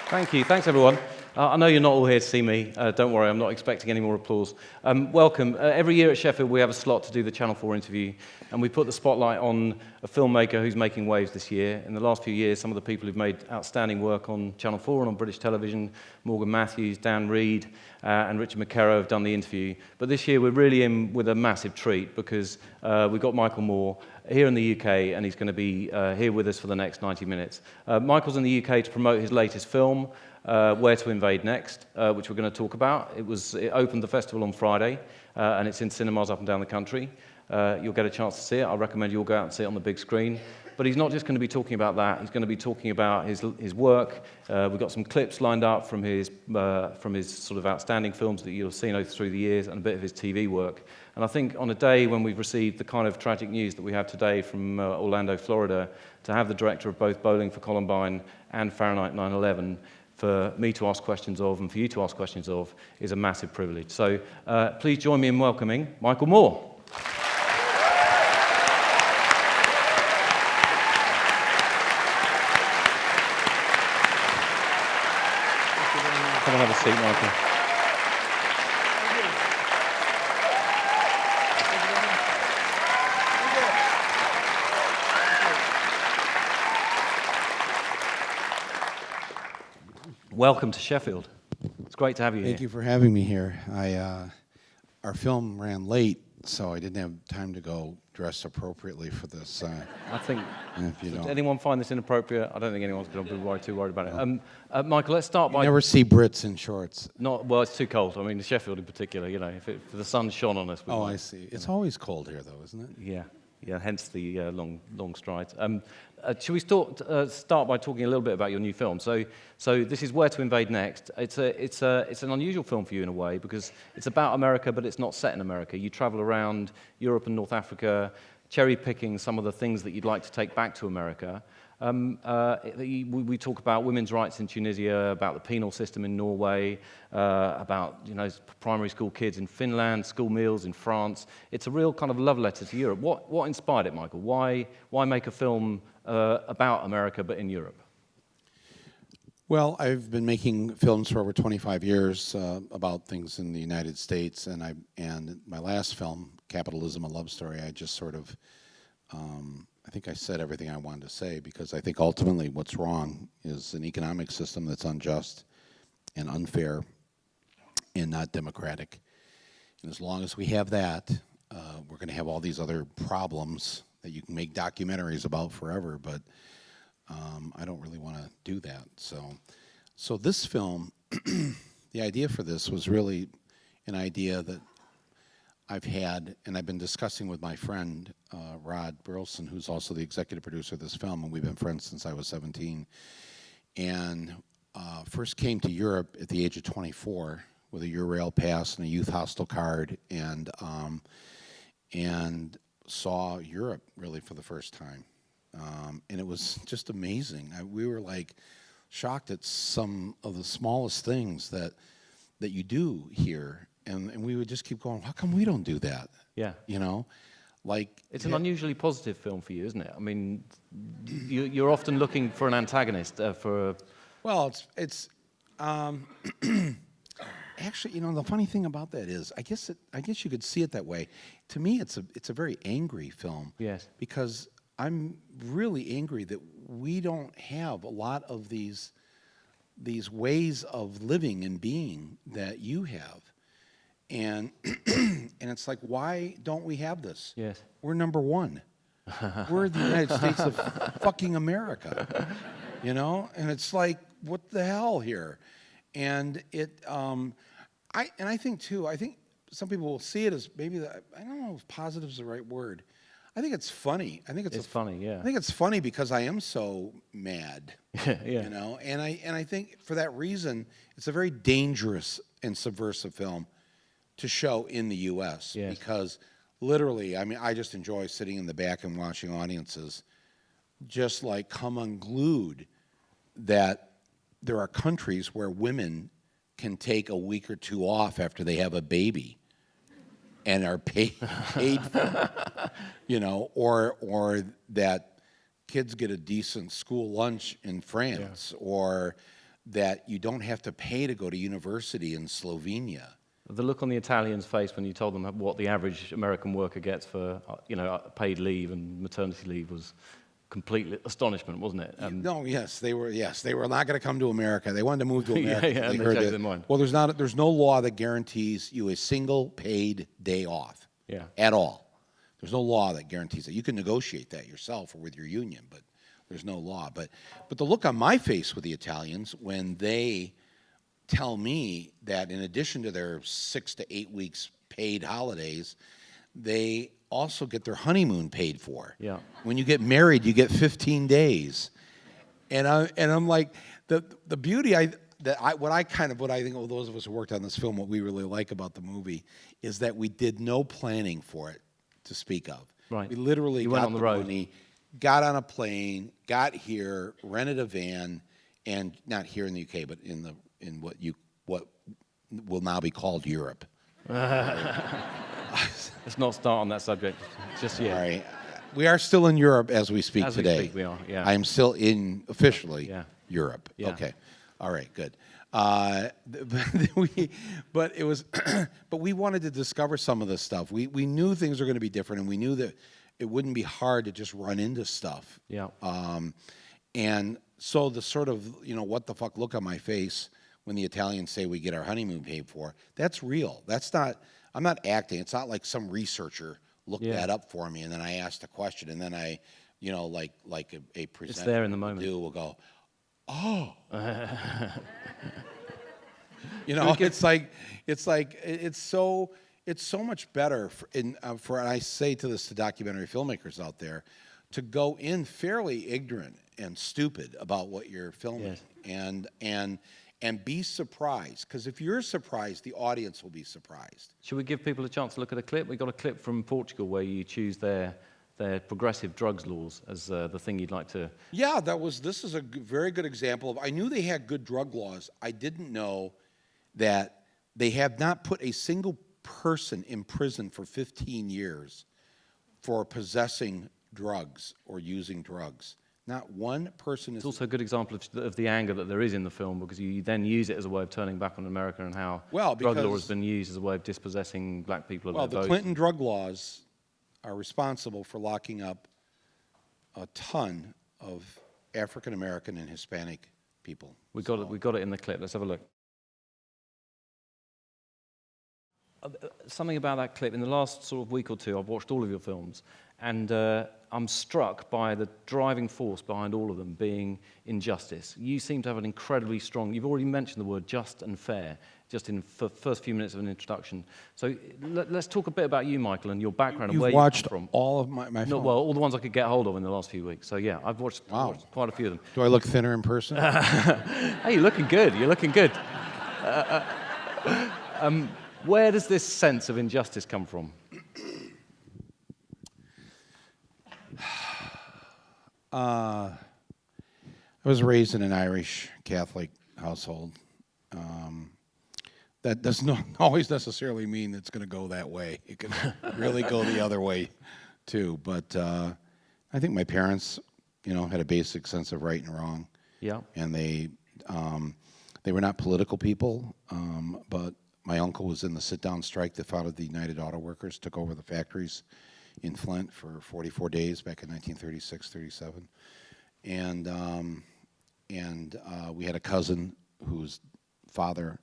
Thank you. Thanks, everyone. I know you're not all here to see me. Don't worry, I'm not expecting any more applause. Welcome. Every year at Sheffield, we have a slot to do the Channel 4 interview, and we put the spotlight on a filmmaker who's making waves this year. In the last few years, some of the people who've made outstanding work on Channel 4 and on British television, Morgan Matthews, Dan Reed, and Richard McKerrow have done the interview. But this year, we're really in with a massive treat because we've got Michael Moore here in the UK, and he's going to be here with us for the next 90 minutes. Michael's in the UK to promote his latest film, Where to Invade Next, which we're going to talk about. It opened the festival on Friday, and it's in cinemas up and down the country. You'll get a chance to see it. I recommend you all go out and see it on the big screen. But he's not just going to be talking about that. He's going to be talking about his work. We've got some clips lined up from his sort of outstanding films that you'll have seen through the years, and a bit of his TV work. And I think on a day when we've received the kind of tragic news that we have today from Orlando, Florida, to have the director of both Bowling for Columbine and Fahrenheit 9/11 for me to ask questions of and for you to ask questions of is a massive privilege. So please join me in welcoming Michael Moore. Come and have a seat, Michael. Welcome to Sheffield. It's great to have you here. Thank you for having me here. Our film ran late, so I didn't have time to go dress appropriately for this. I think, Does anyone find this inappropriate? I don't think anyone's going to be too worried about it. Michael, let's start by... You never see Brits in shorts. Well, it's too cold. I mean, Sheffield in particular, you know, if the sun shone on us... I see. It's always cold here, though, isn't it? Yeah, hence the long strides. Should we start by talking a little bit about your new film? So this is Where to Invade Next. It's an unusual film for you in a way because it's about America, but it's not set in America. You travel around Europe and North Africa, cherry-picking some of the things that you'd like to take back to America. We talk about women's rights in Tunisia, about the penal system in Norway, about primary school kids in Finland, school meals in France. It's a real kind of love letter to Europe. What inspired it, Michael? Why make a film about America but in Europe? Well, I've been making films for over 25 years about things in the United States, and my last film, Capitalism: A Love Story, I just sort of I think I said everything I wanted to say because I think ultimately what's wrong is an economic system that's unjust and unfair and not democratic. And as long as we have that, we're going to have all these other problems that you can make documentaries about forever, but I don't really want to do that. So this film, the idea for this was really an idea that I've had, and I've been discussing with my friend, Rod Burleson, who's also the executive producer of this film, and we've been friends since I was 17. And first came to Europe at the age of 24 with a Eurail pass and a youth hostel card, and saw Europe really for the first time. And it was just amazing. We were like shocked at some of the smallest things that you do here. And we would just keep going, how come we don't do that? Yeah. It's an unusually positive film for you, isn't it? I mean, you're often looking for an antagonist Well, it's actually, the funny thing about that is, I guess you could see it that way. To me, it's a very angry film. Yes. Because I'm really angry that we don't have a lot of these ways of living and being that you have. And and it's like, why don't we have this? Yes. We're number one. We're the United States of fucking America, And it's like, what the hell here? And I think too. I think some people will see it as maybe I don't know if positive is the right word. I think it's funny. It's funny. Yeah. I think it's funny because I am so mad. Yeah. And I think for that reason, it's a very dangerous and subversive film to show in the U.S. Yes. Because literally, I just enjoy sitting in the back and watching audiences just like come unglued that there are countries where women can take a week or two off after they have a baby and are paid for it, or that kids get a decent school lunch in France, or that you don't have to pay to go to university in Slovenia. The look on the Italians' face when you told them what the average American worker gets for, paid leave and maternity leave was complete astonishment, wasn't it? No, they were not going to come to America. They wanted to move to America. and they changed their mind. Well, there's no law that guarantees you a single paid day off. Yeah. At all. There's no law that guarantees that. You can negotiate that yourself or with your union, but there's no law. But the look on my face with the Italians when they tell me that in addition to their 6 to 8 weeks paid holidays, they also get their honeymoon paid for. Yeah. When you get married, you get 15 days. And I'm like, the beauty what I think of those of us who worked on this film, what we really like about the movie is that we did no planning for it to speak of. Right. We literally went got on the road. money, got on a plane, got here, rented a van, and not here in the UK, but in what will now be called Europe. Let's not start on that subject just yet. All right. We are still in Europe as we speak As today. we speak, we are, yeah. I am still in, officially, Yeah. Europe. Yeah. Okay. All right, good. But we wanted to discover some of this stuff. We knew things were going to be different, and we knew that it wouldn't be hard to just run into stuff. Yeah. And so the sort of, what the fuck look on my face when the Italians say we get our honeymoon paid for, that's real. I'm not acting. It's not like some researcher looked that up for me and then I asked a question and then I, like a presenter It's there in the moment. will go, oh. It's so much better and I say this to documentary filmmakers out there, to go in fairly ignorant and stupid about what you're filming. Yes. And be surprised, because if you're surprised, the audience will be surprised. Should we give people a chance to look at a clip? We got a clip from Portugal where you choose their progressive drugs laws as the thing you'd like to. Yeah, this is a very good example of. I knew they had good drug laws. I didn't know that they have not put a single person in prison for 15 years for possessing drugs or using drugs. Not one person is. It's also a good example of the anger that there is in the film, because you then use it as a way of turning back on America and how drug law has been used as a way of dispossessing black people of their votes. Well, the Clinton drug laws are responsible for locking up a ton of African American and Hispanic people. We got it in the clip. Let's have a look. Something about that clip. In the last sort of week or two, I've watched all of your films, and I'm struck by the driving force behind all of them being injustice. You seem to have an incredibly strong. You've already mentioned the word just and fair, just in the first few minutes of an introduction. So let's talk a bit about you, Michael, and your background and where you come from. You've watched all of my films? Well, all the ones I could get hold of in the last few weeks. So yeah, I've watched quite a few of them. Do I look thinner in person? Hey, you're looking good. You're looking good. Where does this sense of injustice come from? I was raised in an Irish Catholic household. That does not always necessarily mean it's going to go that way. It can really go the other way, too. But I think my parents, had a basic sense of right and wrong. Yeah. And they were not political people, but my uncle was in the sit-down strike that founded the United Auto Workers, took over the factories in Flint for 44 days back in 1936, 37. And we had a cousin whose father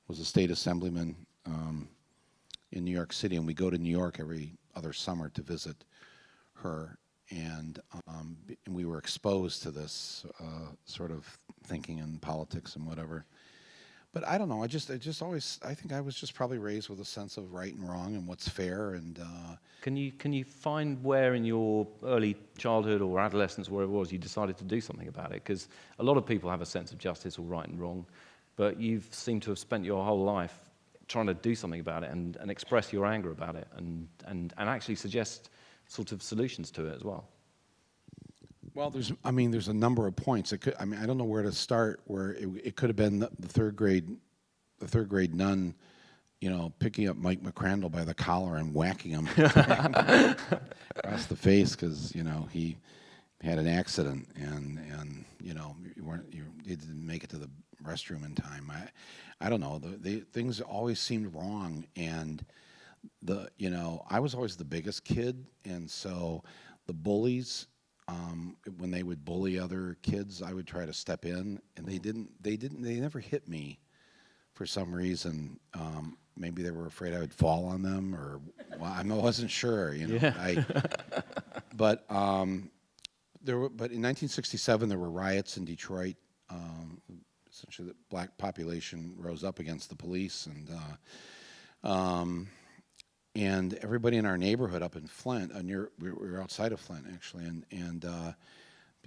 was a state assemblyman in New York City, and we go to New York every other summer to visit her. And we were exposed to this sort of thinking in politics and whatever. But I don't know. I think I was just probably raised with a sense of right and wrong and what's fair. And can you find where in your early childhood or adolescence, where it was, you decided to do something about it? Because a lot of people have a sense of justice or right and wrong, but you've seemed to have spent your whole life trying to do something about it and express your anger about it and actually suggest sort of solutions to it as well. Well, there's a number of points. I don't know where to start. Where it could have been the third grade nun, picking up Mike McCrandle by the collar and whacking him across the face because he had an accident and you didn't make it to the restroom in time. I don't know. The things always seemed wrong, and I was always the biggest kid, and so the bullies, when they would bully other kids, I would try to step in, and they never hit me for some reason. Maybe they were afraid I would fall on them, or I wasn't sure. Yeah. But in 1967 there were riots in Detroit. Essentially, the black population rose up against the police, and everybody in our neighborhood up in Flint, we were outside of Flint actually, and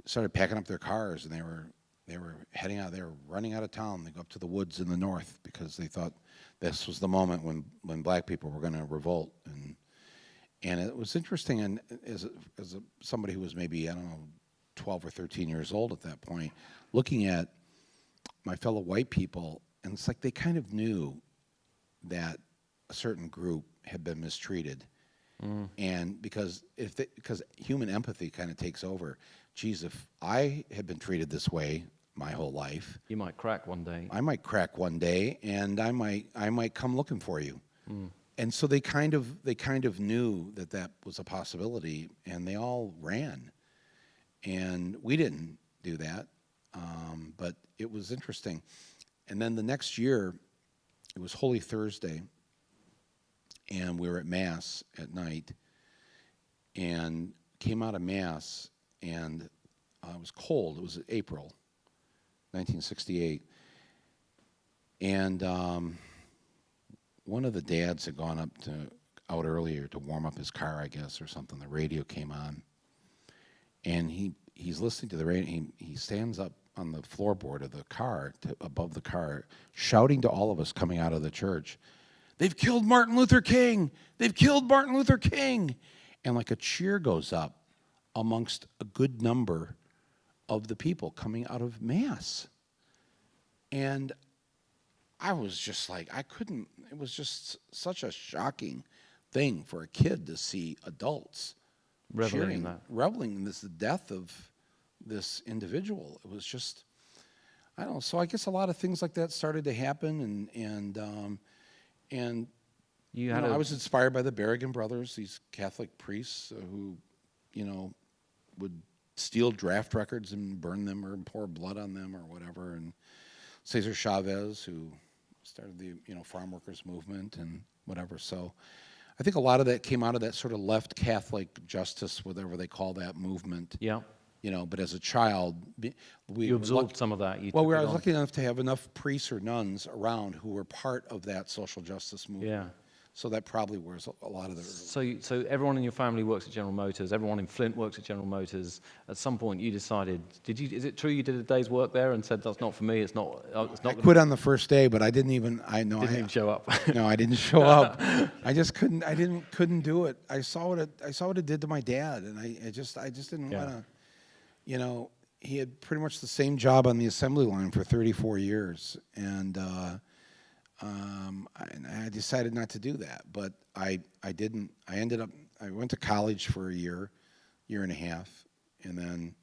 started packing up their cars, and they were heading out. They were running out of town. They go up to the woods in the north because they thought this was the moment when black people were going to revolt. And it was interesting. And as somebody who was maybe, I don't know, 12 or 13 years old at that point, looking at my fellow white people, and it's like they kind of knew that a certain group had been mistreated. And because human empathy kind of takes over. Geez, if I had been treated this way my whole life, You might crack one day. I might crack one day, and I might come looking for you. And so they kind of knew that was a possibility, and they all ran. And we didn't do that, but it was interesting. And then the next year, it was Holy Thursday, and we were at Mass at night, and came out of Mass, and it was cold. It was April 1968. And one of the dads had gone out earlier to warm up his car, I guess, or something. The radio came on, and he's listening to the radio. He stands up on the floorboard of the car, above the car, shouting to all of us coming out of the church, "They've killed Martin Luther King! They've killed Martin Luther King!" And like a cheer goes up amongst a good number of the people coming out of Mass. And I was just like, it was just such a shocking thing for a kid to see adults Reveling in that. reveling in the death of this individual. It was just, I don't know. So I guess a lot of things like that started to happen, and I was inspired by the Berrigan brothers, these Catholic priests who, would steal draft records and burn them or pour blood on them or whatever, and Cesar Chavez, who started the farm workers movement and whatever. So I think a lot of that came out of that sort of left Catholic justice, whatever they call that movement. Yeah. But as a child, You absorbed some of that. I was lucky enough to have enough priests or nuns around who were part of that social justice movement. Yeah. So that probably was a lot of the. So everyone in your family works at General Motors. Everyone in Flint works at General Motors. At some point, you decided. Is it true you did a day's work there and said that's not for me? It's not. I quit on the first day, but I didn't even. Didn't even show up. No, I didn't show up. I just couldn't. couldn't do it. I saw what it did to my dad, and I just didn't want to. He had pretty much the same job on the assembly line for 34 years, and I decided not to do that. But I didn't. I went to college for a year and a half, and then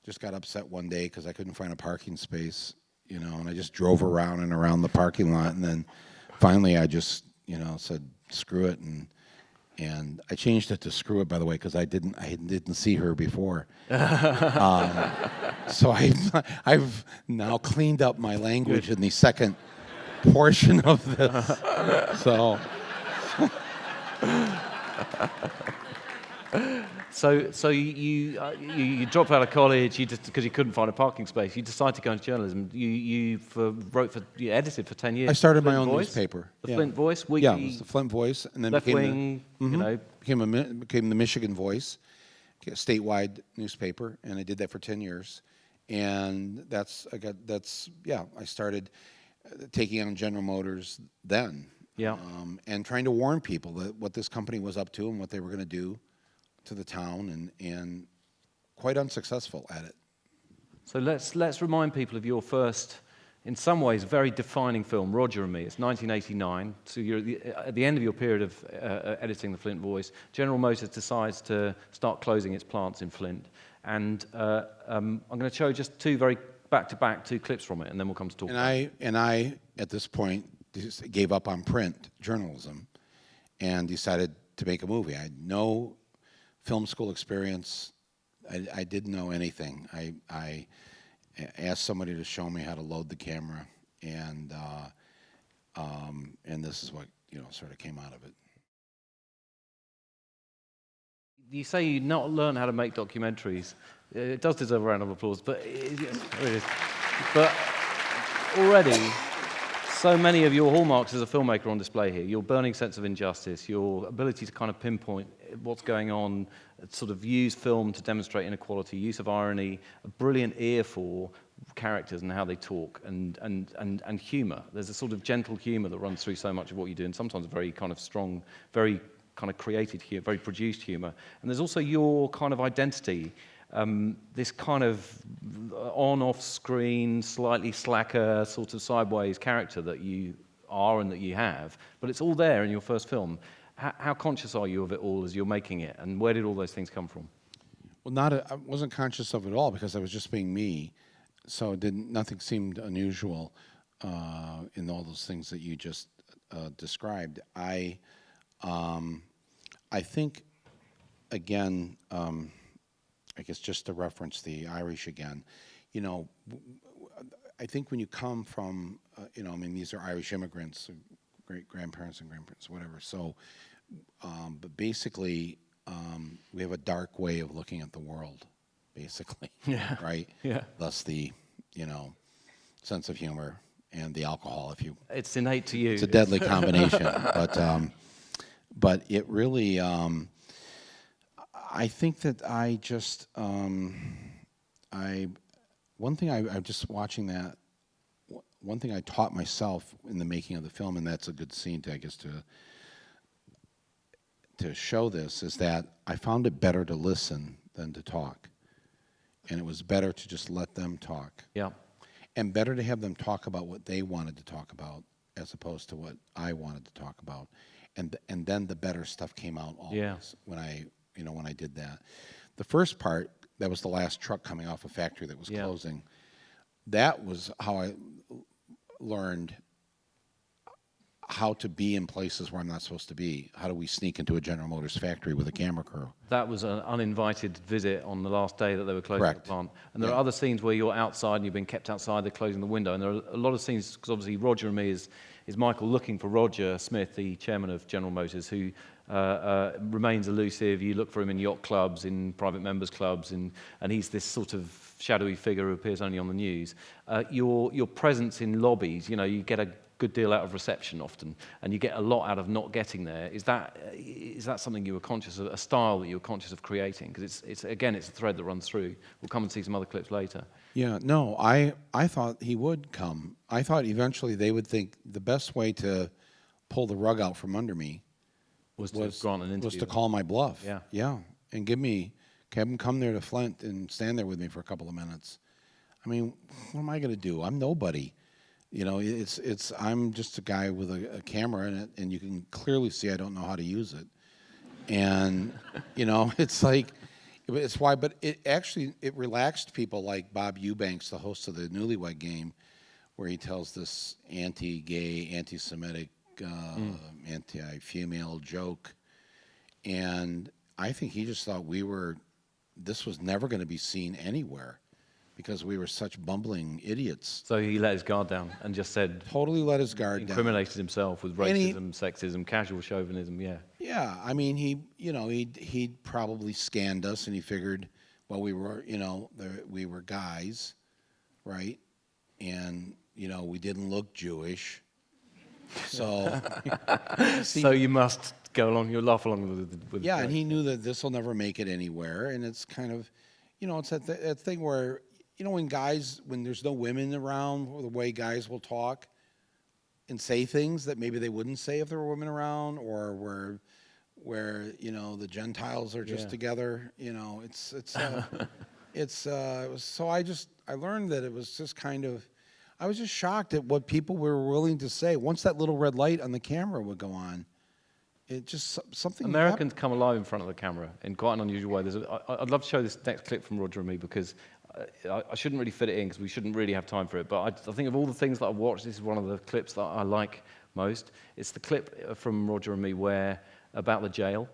just got upset one day because I couldn't find a parking space, and I just drove around and around the parking lot, and then finally I just, said screw it, and I changed it to screw it, by the way, because I didn't see her before. So I've now cleaned up my language in the second portion of this. So you dropped out of college because you couldn't find a parking space. You decided to go into journalism. You edited for 10 years. I started my Flint own Voice, newspaper. The Flint Voice, weekly. Yeah, it was the Flint Voice, and then left wing. became the Michigan Voice, a statewide newspaper, and I did that for 10 years. And I started taking on General Motors then. Yeah. And trying to warn people that what this company was up to and what they were going to do to the town, and quite unsuccessful at it. So let's remind people of your first, in some ways, very defining film, Roger and Me. It's 1989. So you're at the end of your period of editing the Flint Voice. General Motors decides to start closing its plants in Flint, and I'm going to show just two very back to back 2 clips from it, and then we'll come to talk And about it. I at this point just gave up on print journalism and decided to make a movie. I had no film school experience. I didn't know anything. I asked somebody to show me how to load the camera, and this is what sort of came out of it. You say you not learn how to make documentaries. It does deserve a round of applause, but it is. But already, so many of your hallmarks as a filmmaker on display here. Your burning sense of injustice, your ability to kind of pinpoint what's going on, sort of use film to demonstrate inequality, use of irony, a brilliant ear for characters and how they talk, and humour. There's a sort of gentle humour that runs through so much of what you do, and sometimes very kind of strong, very kind of created humour, very produced humour. And there's also your kind of identity, this kind of on-off screen, slightly slacker, sort of sideways character that you are and that you have, but it's all there in your first film. How conscious are you of it all as you're making it, and where did all those things come from? Well, I wasn't conscious of it all because I was just being me, so nothing seemed unusual in all those things that you just described. I think, again, I guess just to reference the Irish again, I think when you come from, I mean, these are Irish immigrants, great grandparents and grandparents, whatever. So, but basically, we have a dark way of looking at the world, basically. Yeah. Right? Yeah. Thus the, sense of humor and the alcohol, if you. It's innate to you. It's a deadly combination, but it really. I think that I just. One thing I'm just watching that. One thing I taught myself in the making of the film, and that's a good scene to, I guess, to show this, is that I found it better to listen than to talk. And it was better to just let them talk. Yeah. And better to have them talk about what they wanted to talk about as opposed to what I wanted to talk about. And then the better stuff came out always when I did that. The first part, that was the last truck coming off a factory that was closing. That was how I learned how to be in places where I'm not supposed to be. How do we sneak into a General Motors factory with a camera crew? That was an uninvited visit on the last day that they were closing Correct. the plant. And there are other scenes where you're outside and you've been kept outside, they're closing the window. And there are a lot of scenes, because obviously Roger and me is Michael looking for Roger Smith, the chairman of General Motors, who remains elusive. You look for him in yacht clubs, in private members clubs, and he's this sort of shadowy figure who appears only on the news. Your presence in lobbies, you get a good deal out of reception often, and you get a lot out of not getting there. Is that something you were conscious of, a style that you were conscious of creating? Because it's a thread that runs through. We'll come and see some other clips later. Yeah, no, I thought he would come. I thought eventually they would think the best way to pull the rug out from under me was to grant an interview. Was to call my bluff. Yeah. Yeah, and have him come there to Flint and stand there with me for a couple of minutes. I mean, what am I going to do? I'm nobody. I'm just a guy with a camera in it, and you can clearly see I don't know how to use it. And, it's like, it's why, but it relaxed people like Bob Eubanks, the host of the Newlywed Game, where he tells this anti-gay, anti-Semitic, anti-female joke. And I think he just thought this was never going to be seen anywhere, because we were such bumbling idiots. So he let his guard down and just said... Totally let his guard down. Incriminated himself with racism, sexism, casual chauvinism, Yeah, I mean, he'd probably scanned us, and he figured, well, we were guys, right? And, we didn't look Jewish. So... so you must go along, you'll laugh along with yeah, and he knew that this will never make it anywhere, and it's kind of, it's that thing where... when there's no women around, the way guys will talk and say things that maybe they wouldn't say if there were women around, or where the Gentiles are just together, so I learned that it was just kind of, I was just shocked at what people were willing to say. Once that little red light on the camera would go on, it just something. Americans come alive in front of the camera in quite an unusual way. I'd love to show this next clip from Roger and me, because I shouldn't really fit it in because we shouldn't really have time for it, but I think of all the things that I've watched, this is one of the clips that I like most. It's the clip from Roger and me where about the jail.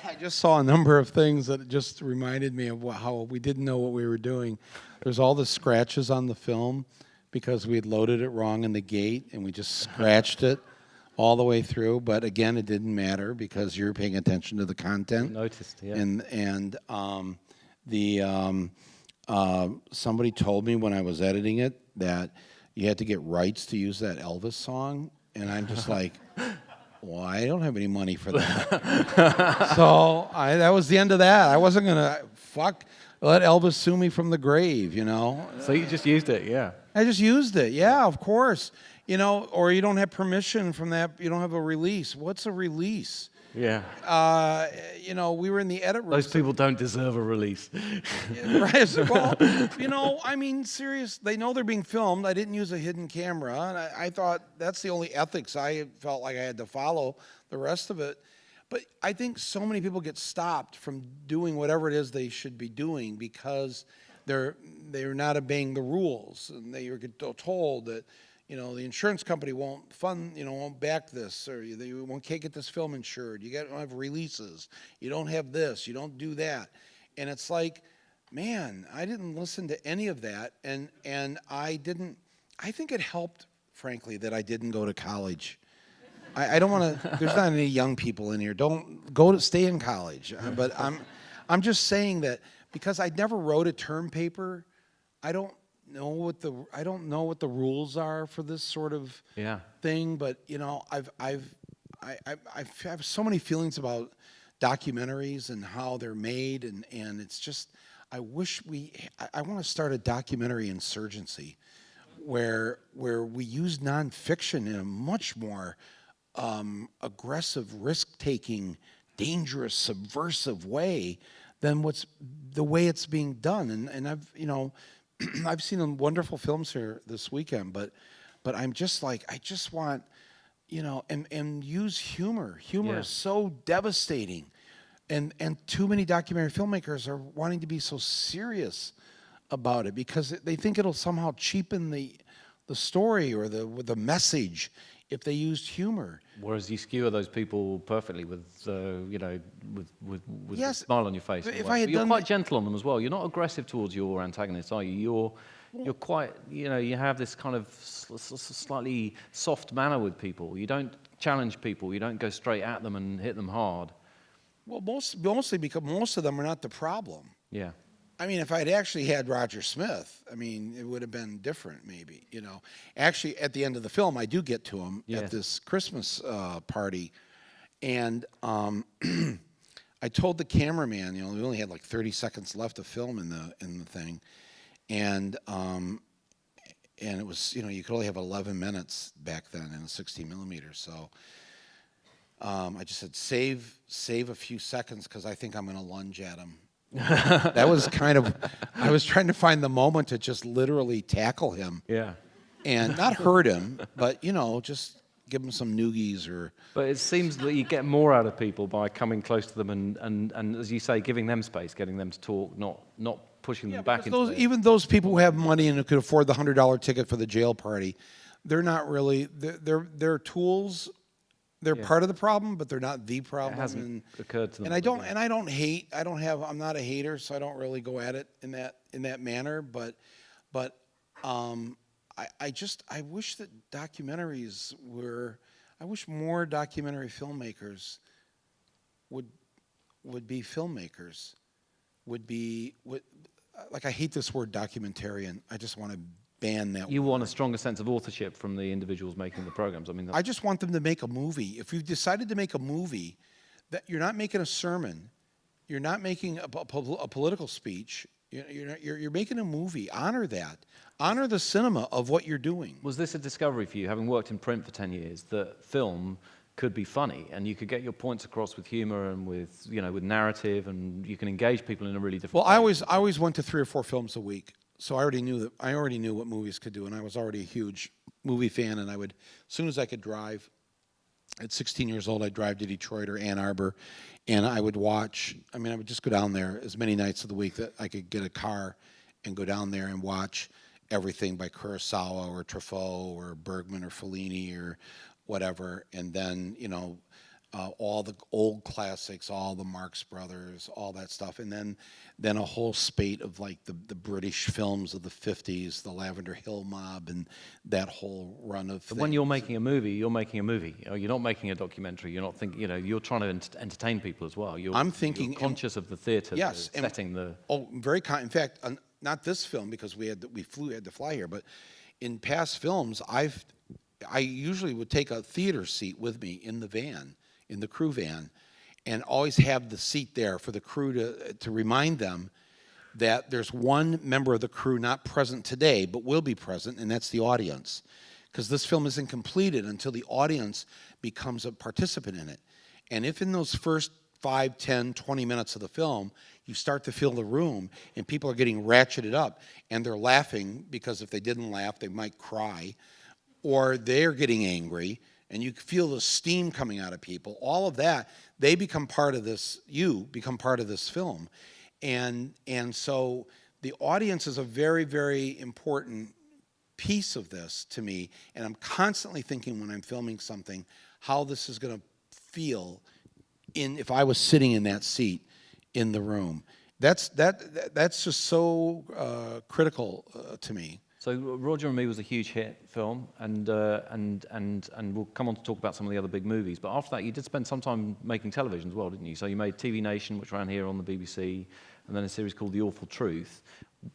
I just saw a number of things that just reminded me of how we didn't know what we were doing. There's all the scratches on the film because we had loaded it wrong in the gate and we just scratched it all the way through. But again, it didn't matter because you're paying attention to the content. Noticed, yeah. And somebody told me when I was editing it that you had to get rights to use that Elvis song, and I'm just like, well, I don't have any money for that. So that was the end of that. I wasn't gonna let Elvis sue me from the grave, you know. So you just used it, yeah. I just used it, yeah, of course. You know, or you don't have permission from that. You don't have a release. What's a release? Yeah. You know, we were in the edit room. Those people don't deserve a release. Right. Well, you know, I mean, serious. They know they're being filmed. I didn't use a hidden camera, and I thought that's the only ethics I felt like I had to follow. The rest of it, but I think so many people get stopped from doing whatever it is they should be doing because they're not obeying the rules, and they get told that, you know, the insurance company won't fund, you know, won't back this, or can't get this film insured. You don't have releases. You don't have this. You don't do that. And it's like, man, I didn't listen to any of that, and I think it helped, frankly, that I didn't go to college. I don't want to. There's not any young people in here. Don't stay in college. But I'm just saying that because I never wrote a term paper, I don't know what the rules are for this sort of thing. But you know, I have so many feelings about documentaries and how they're made, and it's just I want to start a documentary insurgency where we use nonfiction in a much more aggressive, risk-taking, dangerous, subversive way than the way it's being done. And I've, you know, I've seen wonderful films here this weekend, but I'm just like, I just want, you know, and use humor. Humor is so devastating, and too many documentary filmmakers are wanting to be so serious about it because they think it'll somehow cheapen the story or the message if they used humor. Whereas you skewer those people perfectly with, you know, with a smile on your face. You're quite gentle on them as well. You're not aggressive towards your antagonists, are you? You're quite, you know, you have this kind of slightly soft manner with people. You don't challenge people. You don't go straight at them and hit them hard. Well, mostly because most of them are not the problem. Yeah. I mean, if I'd actually had Roger Smith, I mean, it would have been different, maybe, you know. Actually, at the end of the film, I do get to him at this Christmas party, and I told the cameraman, you know, we only had like 30 seconds left to film in the thing, and it was, you know, you could only have 11 minutes back then in a 16 millimeter, so I just said save a few seconds because I think I'm going to lunge at him. That was kind of, I was trying to find the moment to just literally tackle him. Yeah. And not hurt him, but, you know, just give him some noogies or... But it seems that you get more out of people by coming close to them and as you say, giving them space, getting them to talk, not pushing them back into it. Even those people who have money and who could afford the $100 ticket for the jail party, they're not really, they're tools. They're part of the problem, but they're not the problem. It hasn't occurred to them. And I don't hate. I'm not a hater, so I don't really go at it in that manner. But I wish that documentaries were. I wish more documentary filmmakers would be filmmakers. Like I hate this word documentarian. I just want to ban that. You want a stronger sense of authorship from the individuals making the programs. I mean, I just want them to make a movie. If you've decided to make a movie, that you're not making a sermon, you're not making a political speech. You're making a movie. Honor that. Honor the cinema of what you're doing. Was this a discovery for you, having worked in print for 10 years, that film could be funny and you could get your points across with humor and with, you know, with narrative, and you can engage people in a really different way? Well, I always went to 3 or 4 films a week. So I already knew what movies could do, and I was already a huge movie fan. And I would, as soon as I could drive, at 16 years old, I'd drive to Detroit or Ann Arbor, and I would watch. I mean, I would just go down there as many nights of the week that I could get a car and go down there and watch everything by Kurosawa or Truffaut or Bergman or Fellini or whatever, and then all the old classics, all the Marx Brothers, all that stuff, and then a whole spate of like the British films of the 50s, the Lavender Hill Mob, and that whole run of things. When you're making a movie, you're making a movie. You're not making a documentary. You're not thinking. You're trying to entertain people as well. I'm thinking, you're conscious of the theatre. Yes, setting the. Oh, in fact, not this film because had to fly here, but in past films, I usually would take a theater seat with me in the van, in the crew van, and always have the seat there for the crew to remind them that there's one member of the crew not present today, but will be present, and that's the audience. Because this film isn't completed until the audience becomes a participant in it. And if in those first 5, 10, 20 minutes of the film, you start to fill the room, and people are getting ratcheted up, and they're laughing, because if they didn't laugh, they might cry, or they're getting angry, and you feel the steam coming out of people, all of that, they become part of this, you become part of this film. And so the audience is a very, very important piece of this to me, and I'm constantly thinking when I'm filming something, how this is going to feel if I was sitting in that seat in the room. That's just so critical to me. So Roger and Me was a huge hit film, and we'll come on to talk about some of the other big movies. But after that, you did spend some time making television as well, didn't you? So you made TV Nation, which ran here on the BBC, and then a series called The Awful Truth.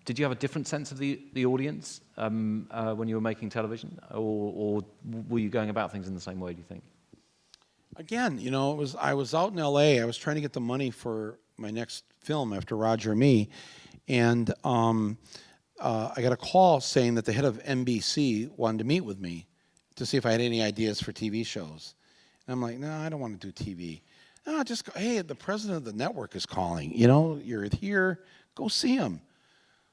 Did you have a different sense of the audience when you were making television, or were you going about things in the same way, do you think? Again, I was out in L.A. I was trying to get the money for my next film after Roger and Me, and I got a call saying that the head of NBC wanted to meet with me to see if I had any ideas for TV shows. And I'm like, no, I don't want to do TV. No, just go, hey, the president of the network is calling. You're here, go see him.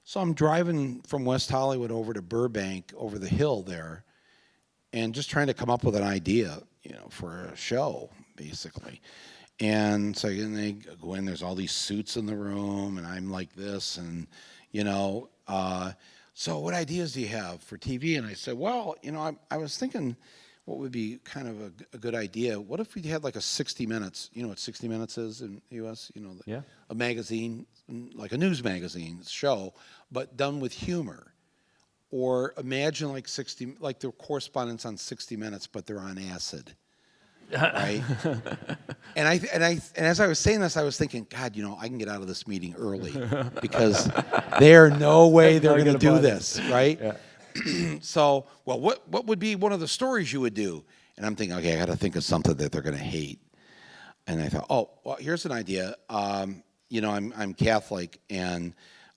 So I'm driving from West Hollywood over to Burbank, over the hill there, and just trying to come up with an idea, for a show, basically. And so they go in, there's all these suits in the room, and I'm like this, and, so what ideas do you have for TV? And I said, well, I was thinking what would be kind of a good idea. What if we had like a 60 Minutes, you know what 60 Minutes is in the U.S.? Yeah. A magazine, like a news magazine show, but done with humor. Or imagine like the correspondents on 60 Minutes, but they're on acid. Right? and as I was saying this, I was thinking, God, I can get out of this meeting early because there's no way they're going to do this, right? Yeah. So, well, what would be one of the stories you would do? And I'm thinking, okay, I got to think of something that they're going to hate. And I thought, oh, well, here's an idea. I'm Catholic, and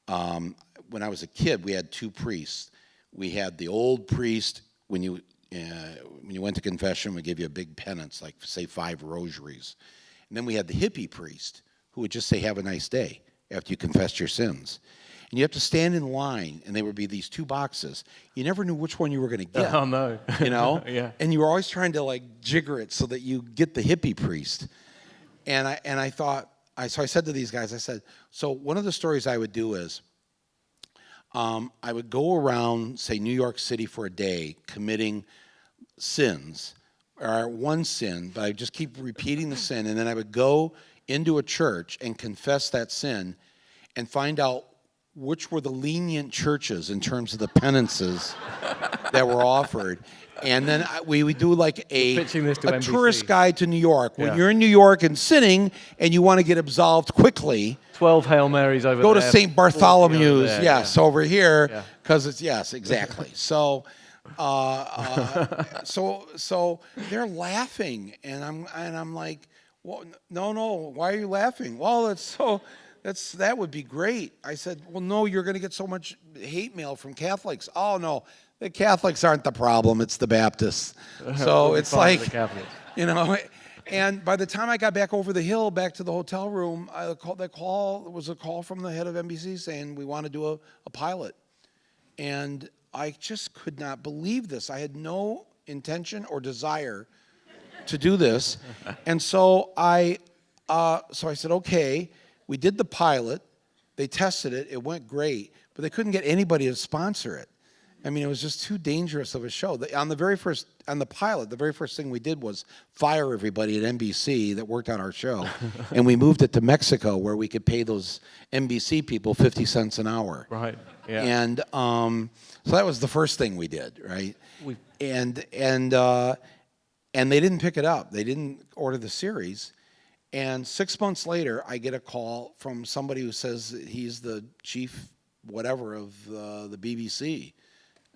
when I was a kid, we had two priests. We had the old priest when you went to confession, we give you a big penance, like, say, 5 rosaries. And then we had the hippie priest, who would just say, have a nice day, after you confessed your sins. And you have to stand in line, and there would be these 2 boxes. You never knew which one you were going to get. Oh, no. Yeah. And you were always trying to, like, jigger it so that you get the hippie priest. And I thought, so I said to these guys, I said, so one of the stories I would do is, I would go around, say, New York City for a day, committing sins, or one sin, but I just keep repeating the sin, and then I would go into a church and confess that sin and find out which were the lenient churches in terms of the penances that were offered. And then we would do like a tourist guide to New York. When you're in New York and sinning and you want to get absolved quickly, 12 Hail Marys over go there. Go to St. Bartholomew's, there, yes, over here, because it's, yes, exactly. So, so they're laughing, and I'm like, well, no, why are you laughing? Well, that would be great. I said, well, no, you're going to get so much hate mail from Catholics. Oh, no, the Catholics aren't the problem, it's the Baptists. So it's like, and by the time I got back over the hill, back to the hotel room, that call was a call from the head of NBC saying we want to do a pilot. And I just could not believe this. I had no intention or desire to do this. And so I said, okay. We did the pilot. They tested it. It went great, but they couldn't get anybody to sponsor it. I mean, it was just too dangerous of a show. On the pilot, the very first thing we did was fire everybody at NBC that worked on our show, and we moved it to Mexico where we could pay those NBC people 50 cents an hour. Right. Yeah. And so that was the first thing we did, right? And they didn't pick it up. They didn't order the series. And 6 months later, I get a call from somebody who says he's the chief whatever of the BBC,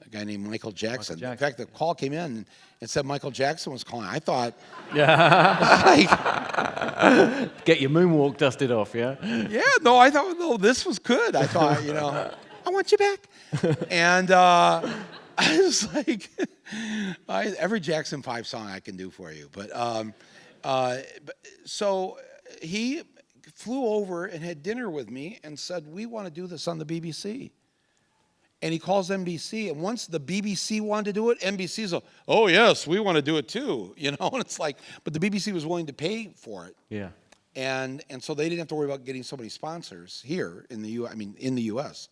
a guy named Michael Jackson. In fact, the call came in and said Michael Jackson was calling. I thought, get your moonwalk dusted off, yeah? Yeah, no, I thought, no, this was good. I thought, I want you back. And I was like, every Jackson 5 song I can do for you. So he flew over and had dinner with me and said, we want to do this on the BBC. And he calls NBC, and once the BBC wanted to do it, NBC's like, oh yes, we want to do it too. And it's like, but the BBC was willing to pay for it. Yeah. And so they didn't have to worry about getting so many sponsors here in the in the US.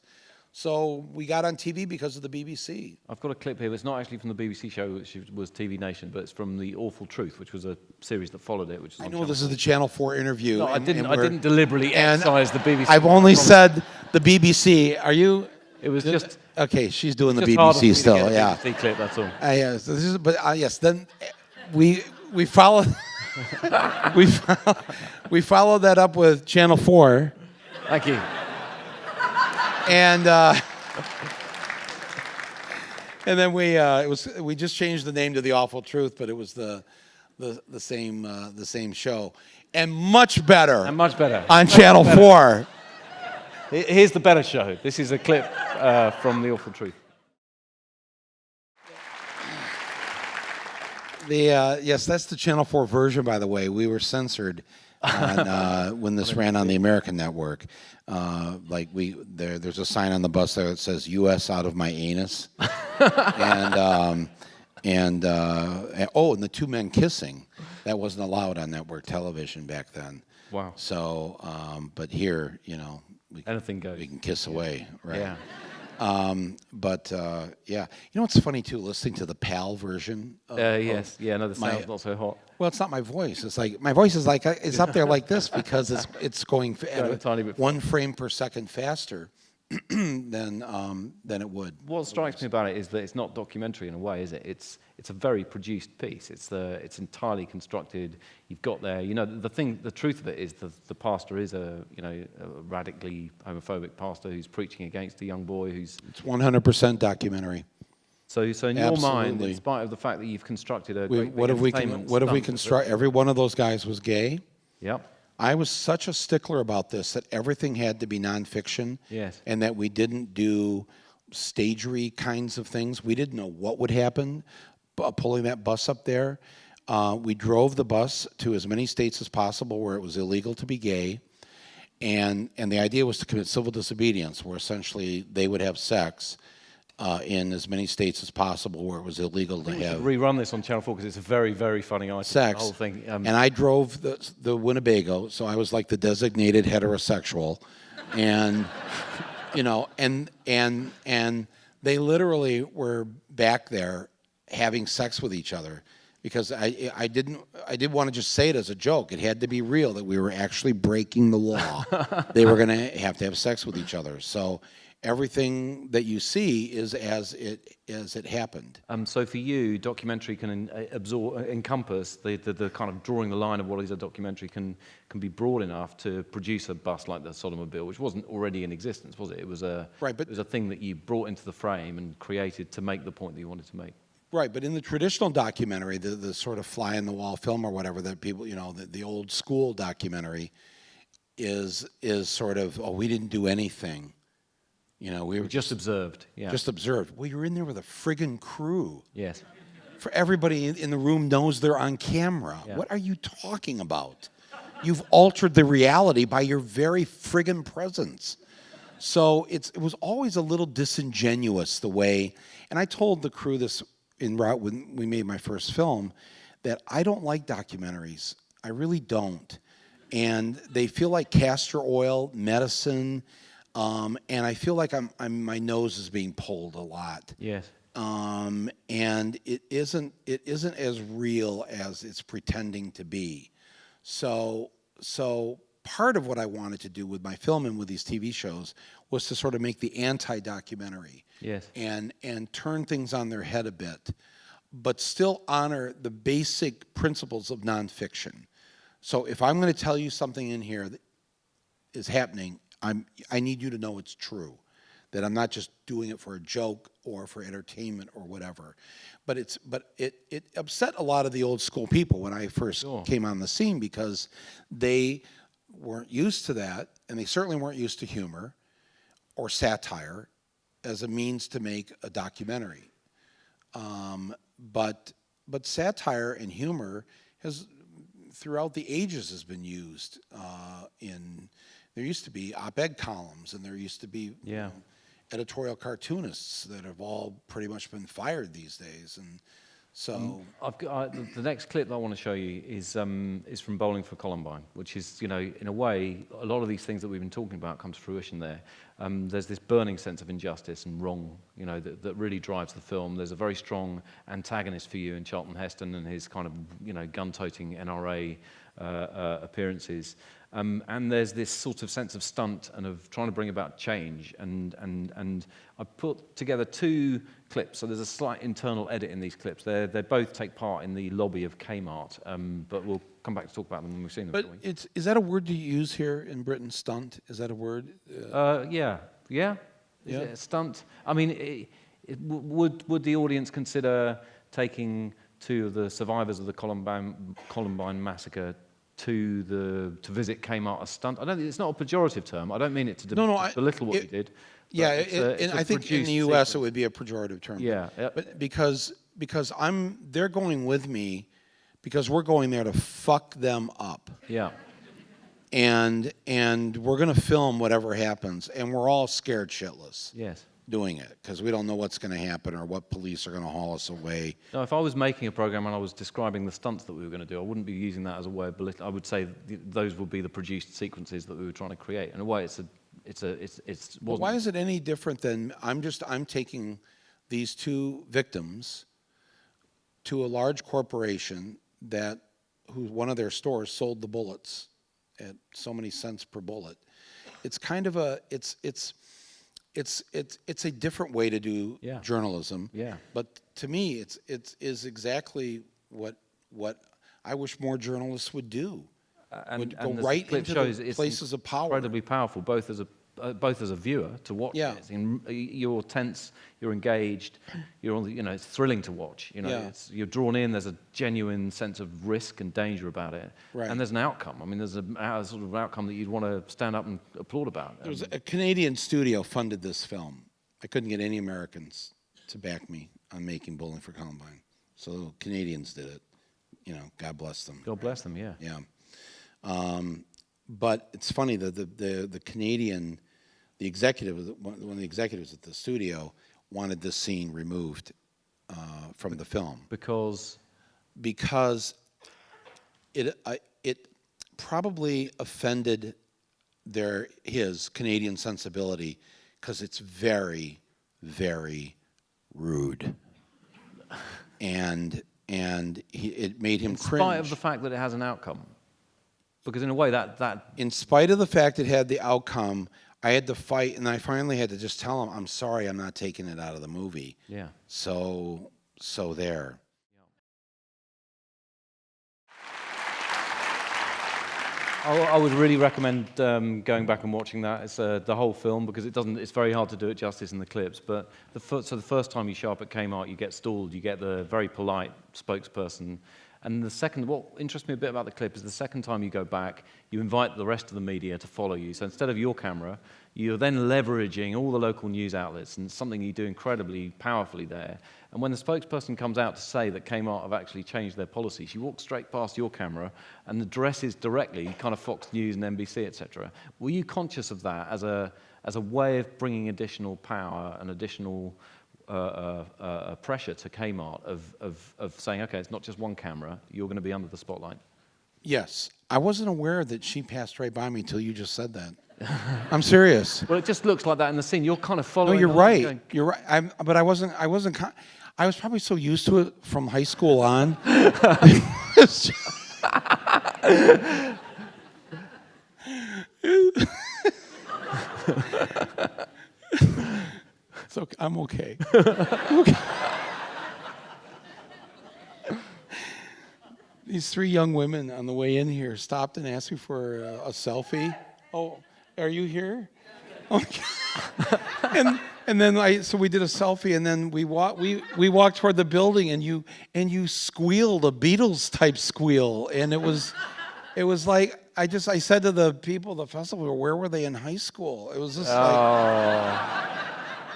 So we got on TV because of the BBC. I've got a clip here. It's not actually from the BBC show, which was TV Nation, but it's from The Awful Truth, which was a series that followed it. Which is I know this is the Channel 4 interview. No, I didn't deliberately excise the BBC. I've only said the BBC. Are you? It was just okay. She's doing the just hard for me BBC to still. get a Yeah. BBC clip. That's all. Yes. Yes. Then we followed. we followed that up with Channel 4. Thank you. And then we just changed the name to The Awful Truth, but it was the same show, and much better. And much better. On Channel 4. Here's the better show. This is a clip from The Awful Truth. Yes, that's the Channel 4 version, by the way. We were censored when this ran on the American network. There's a sign on the bus there that says "U.S. out of my anus," and the two men kissing. That wasn't allowed on network television back then. Wow. So, but here, anything goes. We can kiss away, right? Yeah. Yeah. It's funny too, listening to the PAL version. Yes. Yeah. No, the sound's not so hot. Well, it's not my voice. It's like my voice is like it's up there like this because it's going at a tiny bit 1 frame per second faster than it would. What strikes me about it is that it's not documentary in a way, is it? It's a very produced piece. It's entirely constructed. You've got there. The truth of it is the pastor is a radically homophobic pastor who's preaching against a young boy who's. It's 100% documentary. So in your mind, in spite of the fact that you've constructed a great what if we construct? Every one of those guys was gay. Yep. I was such a stickler about this that everything had to be nonfiction. Yes. And that we didn't do stagery kinds of things. We didn't know what would happen pulling that bus up there. We drove the bus to as many states as possible where it was illegal to be gay. And the idea was to commit civil disobedience, where essentially they would have sex in as many states as possible where it was illegal to have. Rerun this on Channel 4 because it's a very, very funny item. Sex. The whole thing. And I drove the Winnebago, so I was like the designated heterosexual, and and they literally were back there having sex with each other because I didn't want to just say it as a joke. It had to be real that we were actually breaking the law. They were going to have sex with each other. So everything that you see is as it happened. So for you, documentary can encompass the kind of drawing the line of what is a documentary can be broad enough to produce a bus like the Sodomobile, which wasn't already in existence, was it? It was a thing that you brought into the frame and created to make the point that you wanted to make. Right, but in the traditional documentary, the sort of fly-in-the-wall film or whatever that people, the old school documentary is sort of, we didn't do anything. We were just observed. Yeah. Just observed. Well, you're in there with a friggin' crew. Yes. For everybody in the room knows they're on camera. Yeah. What are you talking about? You've altered the reality by your very friggin' presence. So it was always a little disingenuous the way, and I told the crew this en route when we made my first film, that I don't like documentaries. I really don't. And they feel like castor oil, medicine, and I feel like my nose is being pulled a lot. Yes. And it isn't as real as it's pretending to be. So part of what I wanted to do with my film and with these TV shows was to sort of make the anti-documentary. Yes. And turn things on their head a bit, but still honor the basic principles of nonfiction. So if I'm going to tell you something in here that is happening, I need you to know it's true, that I'm not just doing it for a joke or for entertainment or whatever. But it upset a lot of the old school people when I first came on the scene, because they weren't used to that, and they certainly weren't used to humor or satire as a means to make a documentary. But satire and humor has, throughout the ages, has been used there used to be op-ed columns, and there used to be editorial cartoonists that have all pretty much been fired these days. And so I've got, the next clip that I want to show you is from Bowling for Columbine, which is, in a way, a lot of these things that we've been talking about come to fruition there. There's this burning sense of injustice and wrong, that really drives the film. There's a very strong antagonist for you in Charlton Heston and his kind of, gun-toting NRA appearances. And there's this sort of sense of stunt and of trying to bring about change. And I put together two clips. So there's a slight internal edit in these clips. They both take part in the lobby of Kmart, but we'll come back to talk about them when we've seen them. But is that a word you use here in Britain, stunt? Is that a word? Yeah. Is it a stunt? I mean, would the audience consider taking two of the survivors of the Columbine massacre to visit Kmart a stunt? I don't think it's not a pejorative term. I don't mean it to belittle what you did. Yeah, and I think in the U.S. sequence. it would be a pejorative term. Yeah, but because they're going with me because we're going there to fuck them up. Yeah. And we're going to film whatever happens, and we're all scared shitless. Yes. Doing it because we don't know what's going to happen or what police are going to haul us away. No, if I was making a program and I was describing the stunts that we were going to do, I wouldn't be using that as a way of belittling. I would say those would be the produced sequences that we were trying to create. In a way, But why is it any different than I'm taking these two victims to a large corporation who one of their stores sold the bullets at so many cents per bullet. It's kind of it's a different way to do journalism. Yeah. But to me, it is exactly what I wish more journalists would do. Would go right into the places of power. Incredibly powerful, both as a viewer to watch. Yeah. You're tense, you're engaged, it's thrilling to watch. You're drawn in. There's a genuine sense of risk and danger about it, right. And there's an outcome. I mean, there's a sort of outcome that you'd want to stand up and applaud about. There was a Canadian studio funded this film. I couldn't get any Americans to back me on making Bowling for Columbine, so Canadians did it. God bless them. God bless them. Yeah. Yeah. But it's funny that the Canadian, one of the executives at the studio wanted this scene removed from the film because it probably offended his Canadian sensibility because it's very, very rude, and it made him cringe. In spite of the fact that it has an outcome. Because in a way that... In spite of the fact it had the outcome, I had to fight, and I finally had to just tell him, I'm sorry, I'm not taking it out of the movie. Yeah. So there. I would really recommend going back and watching that. It's the whole film, because it's very hard to do it justice in the clips. But the first time you show up at Kmart, you get stalled, you get the very polite spokesperson. And what interests me a bit about the clip is the second time you go back, you invite the rest of the media to follow you. So instead of your camera, you're then leveraging all the local news outlets, and it's something you do incredibly powerfully there. And when the spokesperson comes out to say that Kmart have actually changed their policy, she walks straight past your camera and addresses directly kind of Fox News and NBC, etc. Were you conscious of that as a way of bringing additional power and additional pressure to Kmart of saying, okay, it's not just one camera, you're going to be under the spotlight? Yes. I wasn't aware that she passed right by me until you just said that. I'm serious. Well, it just looks like that in the scene. You're kind of No, following. you're along right. going, You're right. But I wasn't. I was probably so used to it from high school on. So I'm okay. Okay. These three young women on the way in here stopped and asked me for a selfie. Oh, are you here? Okay. And then so we did a selfie, and then we walked toward the building, and you squealed a Beatles type squeal, and it was like I said to the people at the festival, where were they in high school? It was just like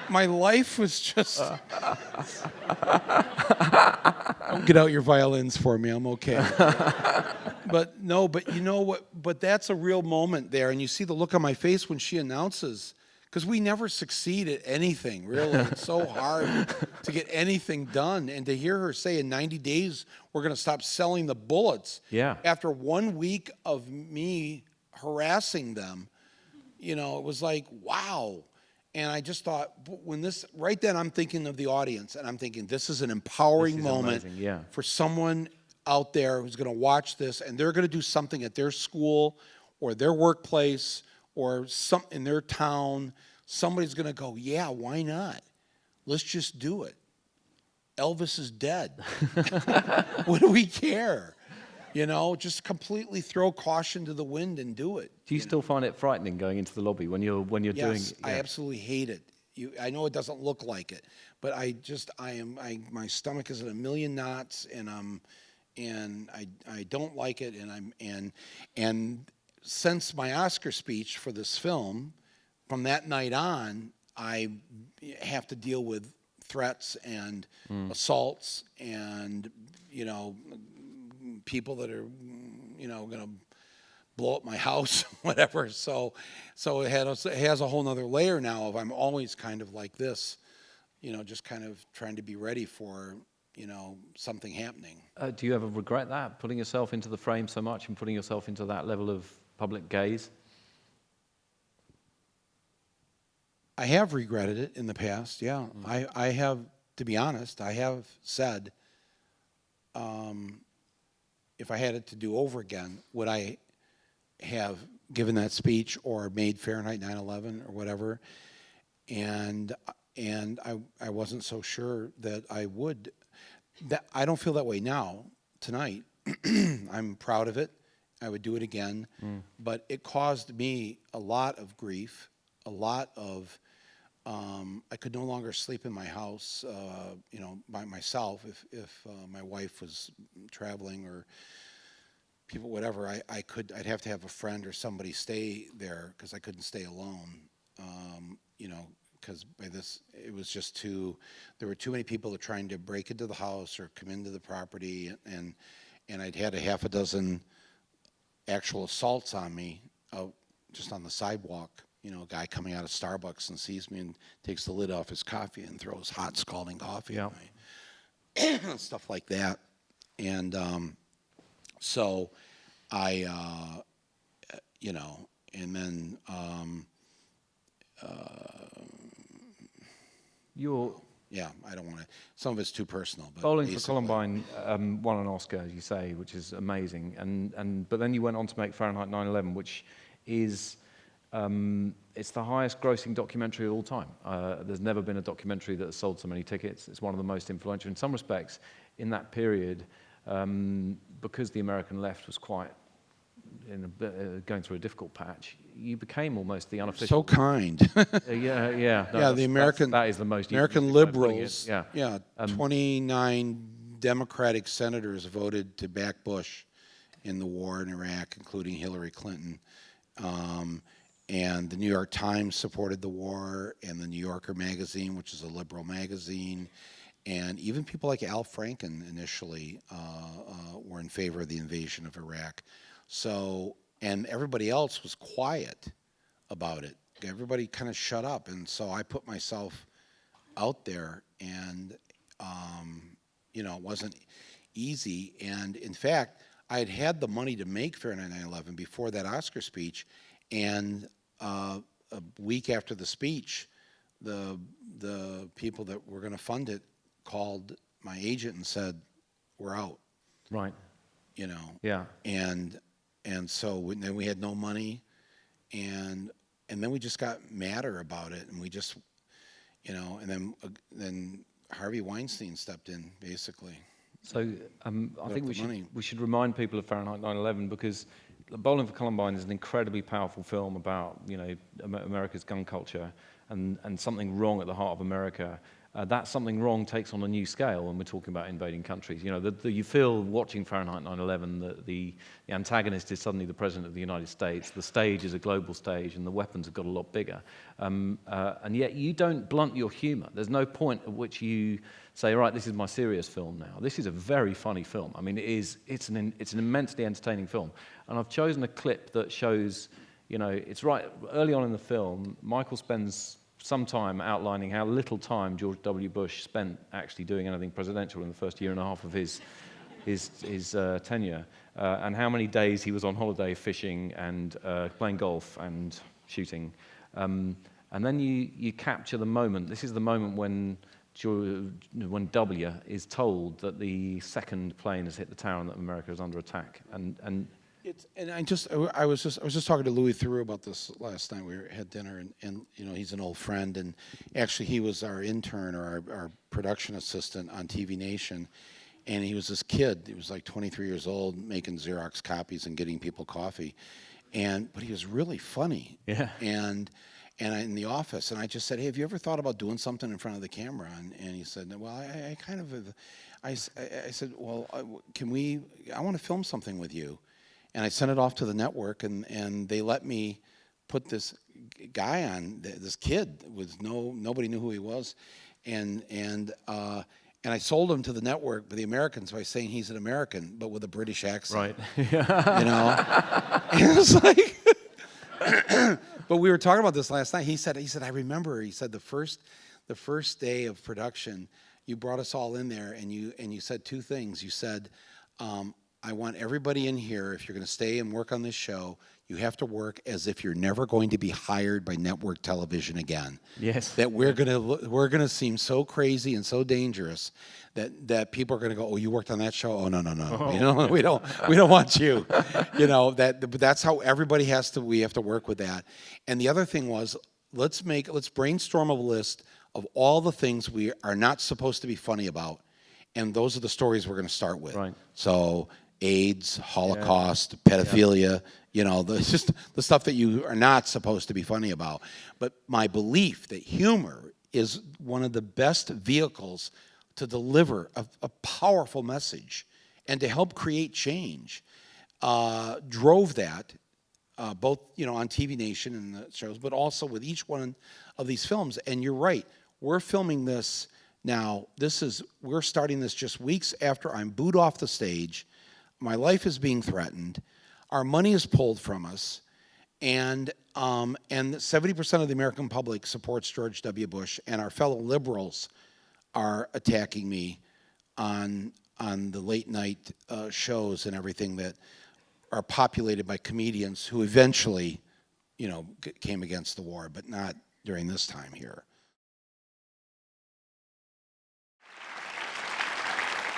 my life was just. Don't get out your violins for me. I'm okay. But you know what? But that's a real moment there, and you see the look on my face when she announces. Because we never succeed at anything, really. It's so hard to get anything done. And to hear her say in 90 days, we're going to stop selling the bullets. Yeah. After 1 week of me harassing them, it was like, wow. And I just thought, right then I'm thinking of the audience. And I'm thinking, this is an empowering moment for someone out there who's going to watch this. And they're going to do something at their school or their workplace or in their town. Somebody's going to go, yeah, why not? Let's just do it. Elvis is dead. What do we care? Just completely throw caution to the wind and do it. Do you still find it frightening going into the lobby when you're doing? Yes, I absolutely hate it. I know it doesn't look like it, but my stomach is in a million knots, and I don't like it, and since my Oscar speech for this film, from that night on, I have to deal with threats and assaults and, people that are, going to blow up my house, whatever. So it has a whole nother layer now of I'm always kind of like this, just kind of trying to be ready for, something happening. Do you ever regret that, putting yourself into the frame so much and putting yourself into that level of public gaze? I have regretted it in the past, yeah. I have, to be honest, I have said, if I had it to do over again, would I have given that speech or made Fahrenheit 9/11 or whatever? And I wasn't so sure that I would. I don't feel that way now, tonight. I'm proud of it. I would do it again. But it caused me a lot of grief, a lot of, I could no longer sleep in my house, by myself if my wife was traveling or people, whatever. I'd have to have a friend or somebody stay there because I couldn't stay alone, because by this, it was just there were too many people that were trying to break into the house or come into the property, and I'd had a half a dozen actual assaults on me just on the sidewalk. A guy coming out of Starbucks and sees me and takes the lid off his coffee and throws hot scalding coffee at me. Stuff like that. And so I, and then I don't want to. Some of it's too personal. But Bowling for Columbine won an Oscar, as you say, which is amazing. But then you went on to make Fahrenheit 9/11, which is it's the highest grossing documentary of all time. There's never been a documentary that has sold so many tickets. It's one of the most influential in some respects in that period, because the American left was quite going through a difficult patch. You became almost the unofficial. So kind. Yeah. No, yeah, the American. That is the most American liberals. Yeah. 29 Democratic senators voted to back Bush in the war in Iraq, including Hillary Clinton. And the New York Times supported the war, and the New Yorker magazine, which is a liberal magazine, and even people like Al Franken initially were in favor of the invasion of Iraq. So, and everybody else was quiet about it. Everybody kind of shut up, and so I put myself out there, and it wasn't easy. And in fact, I had had the money to make Fahrenheit 9/11 before that Oscar speech, and a week after the speech, the people that were going to fund it called my agent and said, "We're out." Right. Yeah. And so then we had no money, and then we just got madder about it, and we just, and then Harvey Weinstein stepped in, basically. So I think we should remind people of Fahrenheit 9/11 because Bowling for Columbine is an incredibly powerful film about America's gun culture and something wrong at the heart of America. That something wrong takes on a new scale when we're talking about invading countries. You feel watching Fahrenheit 9/11 that the antagonist is suddenly the President of the United States, the stage is a global stage, and the weapons have got a lot bigger. And yet you don't blunt your humor. There's no point at which you say, right, this is my serious film now. This is a very funny film. I mean, it's an immensely entertaining film. And I've chosen a clip that shows, it's right early on in the film, Michael spends some time outlining how little time George W. Bush spent actually doing anything presidential in the first year and a half of his tenure, and how many days he was on holiday fishing and playing golf and shooting. And then you capture the moment. This is the moment when W is told that the second plane has hit the tower and that America is under attack. And I was just talking to Louis Theroux about this last night. We had dinner, and he's an old friend, and actually he was our intern or our production assistant on TV Nation, and he was this kid. He was like 23 years old, making Xerox copies and getting people coffee, but he was really funny. Yeah. And in the office, and I just said, "Hey, have you ever thought about doing something in front of the camera?" And he said, "Well, I kind of have." I said, "Well, I want to film something with you." And I sent it off to the network, and they let me put this guy on, this kid with nobody knew who he was, and I sold him to the network, the Americans, by saying he's an American but with a British accent. Right. And it was like, but we were talking about this last night. He said, I remember. He said the first day of production, you brought us all in there, and you said two things. You said, I want everybody in here, if you're going to stay and work on this show, you have to work as if you're never going to be hired by network television again. Yes. That we're gonna seem so crazy and so dangerous that people are gonna go, "Oh, you worked on that show? Oh, no. Oh. We don't want you." But that's how everybody we have to work with that. And the other thing was, let's brainstorm a list of all the things we are not supposed to be funny about, and those are the stories we're going to start with. Right. So AIDS, Holocaust, pedophilia, just the stuff that you are not supposed to be funny about. But my belief that humor is one of the best vehicles to deliver a powerful message and to help create change drove that both on TV Nation and the shows, but also with each one of these films. And you're right, we're filming this now. We're starting this just weeks after I'm booed off the stage. My life is being threatened. Our money is pulled from us, and 70% of the American public supports George W. Bush, and our fellow liberals are attacking me on the late night shows and everything that are populated by comedians who eventually, came against the war, but not during this time here.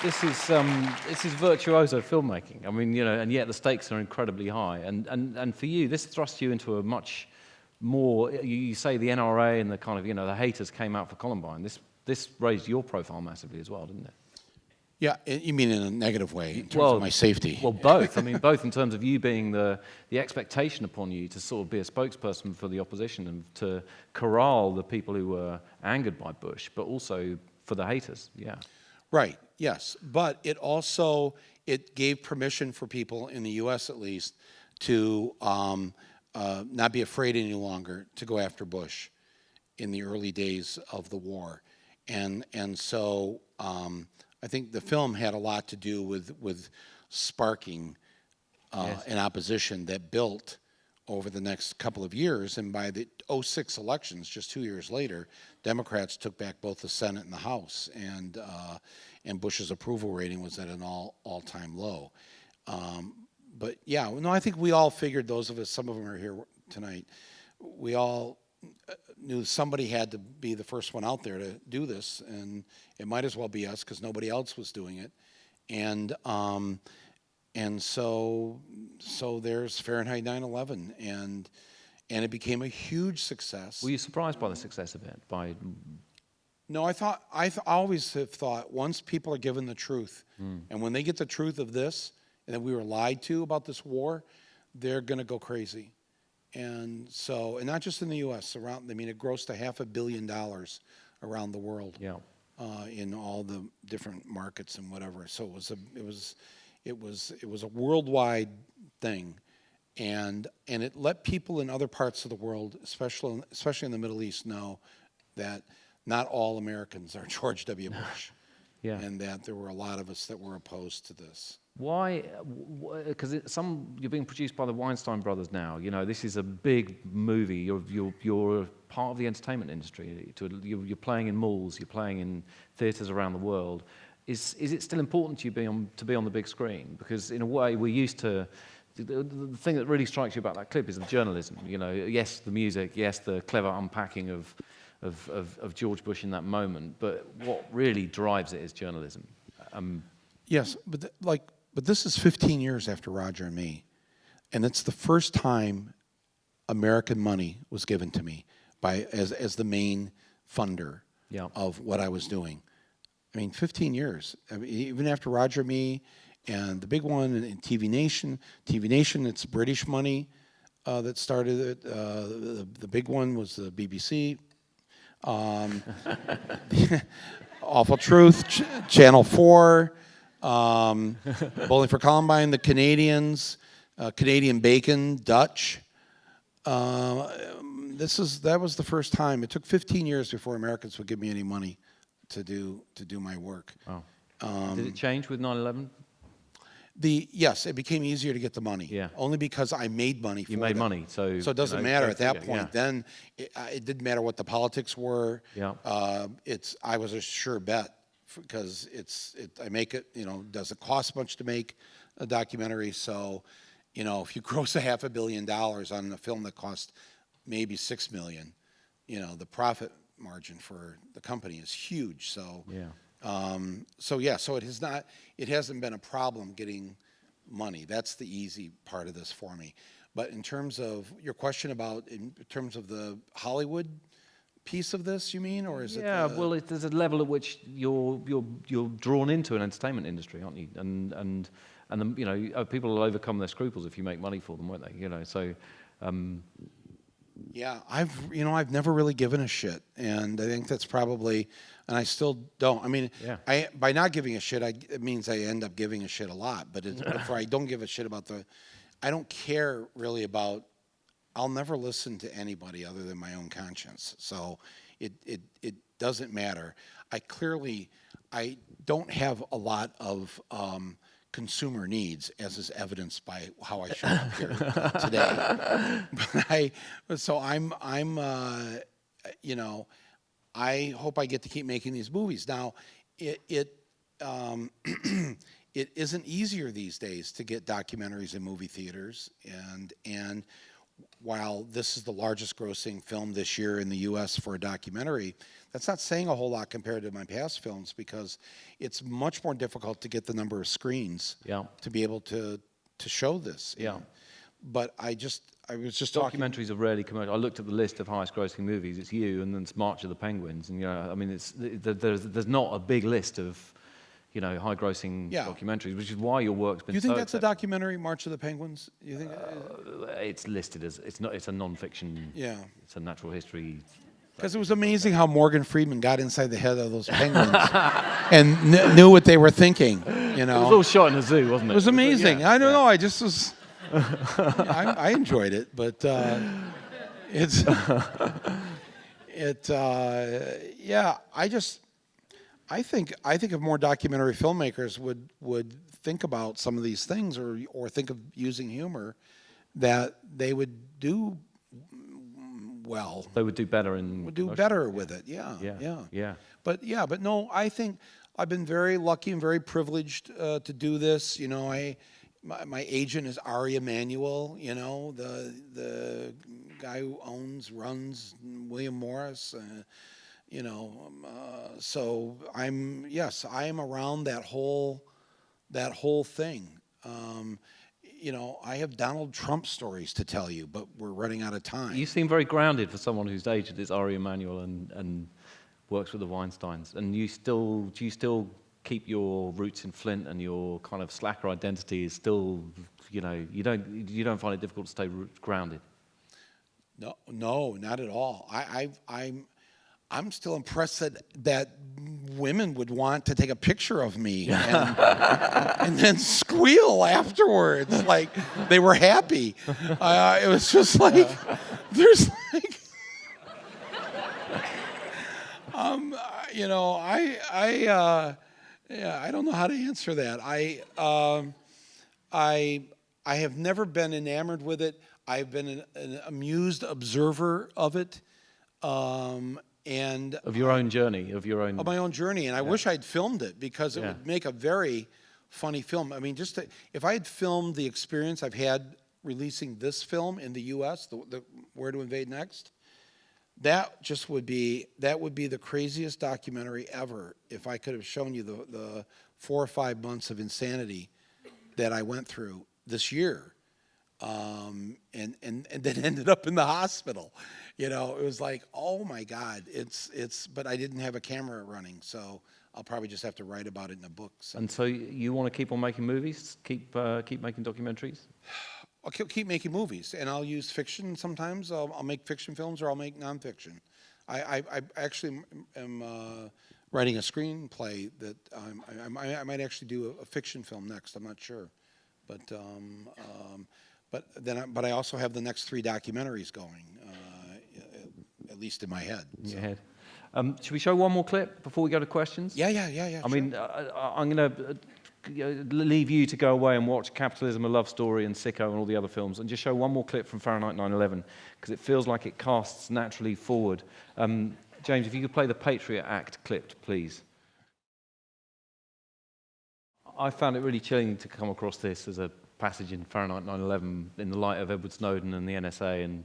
This is virtuoso filmmaking. I mean, and yet the stakes are incredibly high. And for you, this thrusts you into a much more. You say the NRA and the kind of the haters came out for Columbine. This raised your profile massively as well, didn't it? Yeah, you mean in a negative way, in terms of my safety? Well, both. I mean, both in terms of you being the expectation upon you to sort of be a spokesperson for the opposition and to corral the people who were angered by Bush, but also for the haters. Yeah. Right, yes. But it gave permission for people in the U.S. at least to not be afraid any longer to go after Bush in the early days of the war. And so I think the film had a lot to do with sparking an opposition that built over the next couple of years. And by the '06 elections, just 2 years later, Democrats took back both the Senate and the House, and Bush's approval rating was at an all-time low. But yeah, no, I think we all figured, those of us, some of them are here tonight, we all knew somebody had to be the first one out there to do this, and it might as well be us because nobody else was doing it. And so there's Fahrenheit 9/11, and it became a huge success. Were you surprised by the success of it? No, I always have thought, once people are given the truth, and when they get the truth of this, and that we were lied to about this war, they're going to go crazy. And so, and not just in the U.S., around, I mean, it grossed $500 million around the world. Yeah. In all the different markets and whatever. So it was a worldwide thing, and it let people in other parts of the world, especially in the Middle East, know that not all Americans are George W. Bush. Yeah. And that there were a lot of us that were opposed to this. Why? Because you're being produced by the Weinstein brothers now. You know, this is a big movie. You're part of the entertainment industry. You're playing in malls. You're playing in theatres around the world. Is it still important to you to be on the big screen? Because in a way, we're used to. The thing that really strikes you about that clip is the journalism. You know, yes, the music, yes, the clever unpacking of George Bush in that moment. But what really drives it is journalism. Yes, but this is 15 years after Roger and Me, and it's the first time American money was given to me as the main funder of what I was doing. I mean, 15 years. I mean, even after Roger and Me, and the big one in TV Nation. TV Nation, it's British money that started it. The big one was the BBC. Awful Truth, Channel 4. Bowling for Columbine, the Canadians, Canadian Bacon, Dutch. That was the first time. It took 15 years before Americans would give me any money to do my work. Wow. Did it change with 9/11? Yes, it became easier to get the money. Yeah. Only because I made money. You made money, so it doesn't matter at that point. Yeah. Then it didn't matter what the politics were. Yeah. I was a sure bet, because I make it. You know, does it cost much to make a documentary? So, you know, if you gross $500 million on a film that cost maybe $6 million, you know, the profit margin for the company is huge. So yeah. So it hasn't been a problem getting money. That's the easy part of this for me. But in terms of your question about, in terms of the Hollywood piece of this, you mean, or is it? Yeah, well, there's a level at which you're drawn into an entertainment industry, aren't you? And you know, people will overcome their scruples if you make money for them, won't they? You know, so. Yeah, I've never really given a shit, and I think that's probably, and I still don't. I mean, yeah. By not giving a shit, it means I end up giving a shit a lot. But if I don't give a shit about I don't care really about. I'll never listen to anybody other than my own conscience. So it doesn't matter. I don't have a lot of consumer needs, as is evidenced by how I show up here today. So I'm you know, I hope I get to keep making these movies. Now, it isn't easier these days to get documentaries in movie theaters, and while this is the largest grossing film this year in the U.S. for a documentary, that's not saying a whole lot compared to my past films, because it's much more difficult to get the number of screens to be able to show this. Yeah. But I was just talking. Documentaries are rarely commercial. I looked at the list of highest grossing movies. It's you, and then it's March of the Penguins, and you know, I mean, there's not a big list of, you know, high grossing documentaries, which is why your work's been. Do you think that's a documentary, March of the Penguins? You think it's listed as it's a non-fiction. Yeah. It's a natural history. Because it was amazing how Morgan Freeman got inside the head of those penguins and knew what they were thinking. You know, it was all shot in a zoo, wasn't it? It was amazing. I don't know. I just was. I enjoyed it, but it's yeah. I think if more documentary filmmakers would think about some of these things, or think of using humor, that they would do well. They would do better in Would do motion. better with it. Yeah, Yeah, yeah. yeah. But no, I think I've been very lucky and very privileged to do this. You know, my agent is Ari Emanuel. You know, the guy who runs William Morris. You know, so I am around that whole thing. You know, I have Donald Trump stories to tell you, but we're running out of time. You seem very grounded for someone whose agent is Ari Emanuel and works with the Weinsteins. And do you still keep your roots in Flint, and your kind of slacker identity is still, you know, you don't find it difficult to stay grounded? No, not at all. I'm still impressed that women would want to take a picture of me and then squeal afterwards like they were happy. It was just like there's like you know, I don't know how to answer that. I have never been enamored with it. I've been an amused observer of it. And Of your own journey, of my own journey, and I wish I'd filmed it because it would make a very funny film. I mean, if I had filmed the experience I've had releasing this film in the U.S., the Where to Invade Next, that would be the craziest documentary ever. If I could have shown you the 4 or 5 months of insanity that I went through this year, and then ended up in the hospital. You know, it was like, oh my God, but I didn't have a camera running, so I'll probably just have to write about it in a book. So. And so you want to keep on making movies, keep making documentaries? I'll keep making movies, and I'll use fiction sometimes. I'll make fiction films, or I'll make nonfiction. I actually am writing a screenplay that I might actually do a fiction film next. I'm not sure, but I also have the next 3 documentaries going, at least in my head. In your head. Should we show one more clip before we go to questions? Yeah. I mean, I'm going to leave you to go away and watch Capitalism, A Love Story, and Sicko, and all the other films, and just show one more clip from Fahrenheit 9/11, because it feels like it casts naturally forward. James, if you could play the Patriot Act clip, please. I found it really chilling to come across this as a passage in Fahrenheit 9/11 in the light of Edward Snowden and the NSA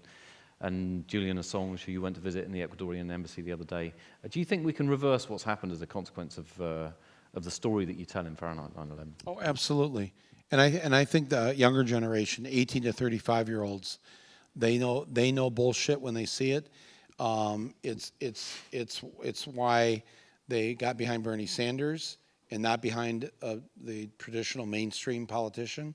and Julian Assange, who you went to visit in the Ecuadorian embassy the other day. Do you think we can reverse what's happened as a consequence of the story that you tell in Fahrenheit 9/11? Oh, absolutely. And I think the younger generation, 18 to 35-year-olds, they know bullshit when they see it. It's why they got behind Bernie Sanders and not behind the traditional mainstream politician.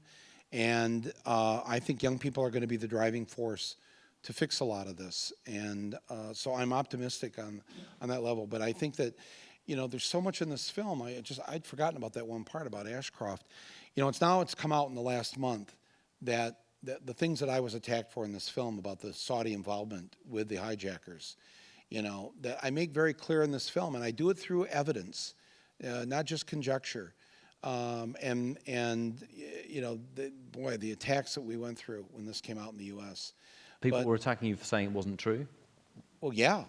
And I think young people are going to be the driving force to fix a lot of this. And so I'm optimistic on that level. But I think that, you know, there's so much in this film. I'd forgotten about that one part about Ashcroft. You know, it's come out in the last month that the things that I was attacked for in this film about the Saudi involvement with the hijackers, you know, that I make very clear in this film, and I do it through evidence, not just conjecture. And you know, the attacks that we went through when this came out in the U.S. People were attacking you for saying it wasn't true? Well, yeah.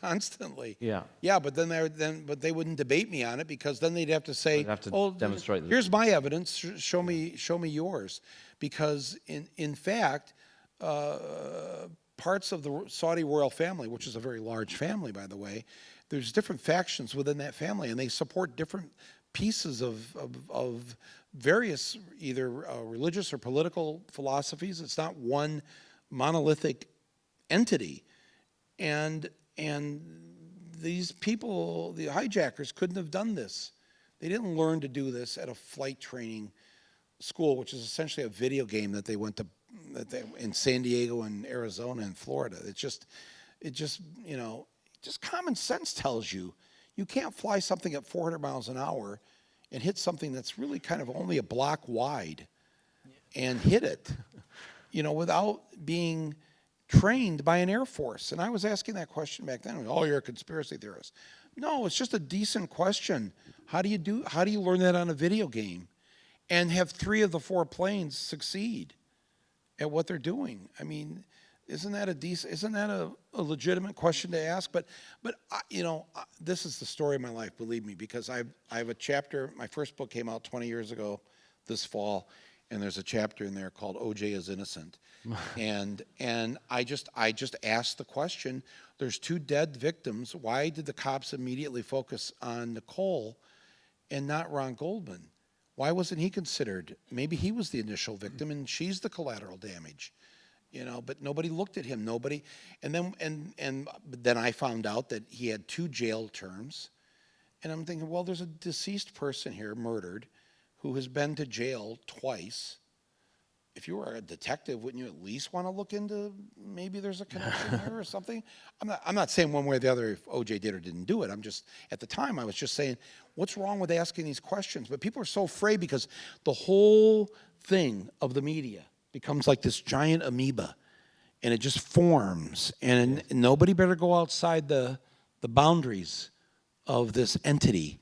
Constantly. Yeah. Yeah, but but they wouldn't debate me on it, because then they'd have to say, they'd have to demonstrate here's my evidence, show me yours. Because in fact, parts of the Saudi royal family, which is a very large family, by the way, there's different factions within that family, and they support different pieces of various either religious or political philosophies. It's not one monolithic entity. And these people, the hijackers, couldn't have done this. They didn't learn to do this at a flight training school, which is essentially a video game that they went to in San Diego and Arizona and Florida. It just you know, just common sense tells you can't fly something at 400 miles an hour and hit something that's really kind of only a block wide and hit it, you know, without being trained by an Air Force. And I was asking that question back then. Oh, you're a conspiracy theorist. No, it's just a decent question. How do you learn that on a video game and have 3 of the 4 planes succeed? at what they're doing. I mean, isn't that a legitimate question to ask? But this is the story of my life, believe me, because I have a chapter. My first book came out 20 years ago this fall, and there's a chapter in there called O.J. is Innocent. and I just asked the question, there's 2 dead victims. Why did the cops immediately focus on Nicole and not Ron Goldman? Why wasn't he considered? Maybe he was the initial victim and she's the collateral damage. But nobody looked at him. Nobody, and then I found out that he had 2 jail terms, and I'm thinking, well, there's a deceased person here, murdered, who has been to jail twice. If you were a detective, wouldn't you at least want to look into maybe there's a connection there or something? I'm not saying one way or the other if OJ did or didn't do it. I'm just, at the time, I was just saying, what's wrong with asking these questions? But people are so afraid because the whole thing of the media becomes like this giant amoeba, and it just forms, and nobody better go outside the boundaries of this entity,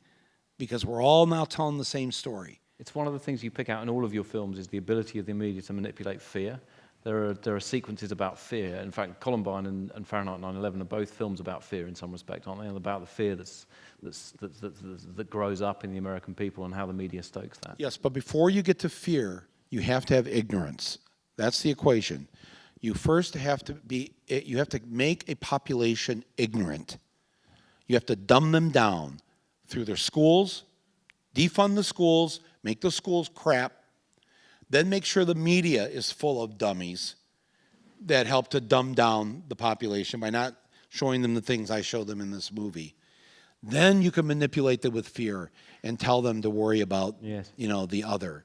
because we're all now telling the same story. It's one of the things you pick out in all of your films is the ability of the media to manipulate fear. There are sequences about fear. In fact, Columbine and Fahrenheit 9/11 are both films about fear in some respect, aren't they? And about the fear that grows up in the American people and how the media stokes that. Yes, but before you get to fear, you have to have ignorance. That's the equation. You first have to make a population ignorant. You have to dumb them down through their schools, defund the schools, make the schools crap, then make sure the media is full of dummies that help to dumb down the population by not showing them the things I show them in this movie. Then you can manipulate them with fear and tell them to worry about, the other.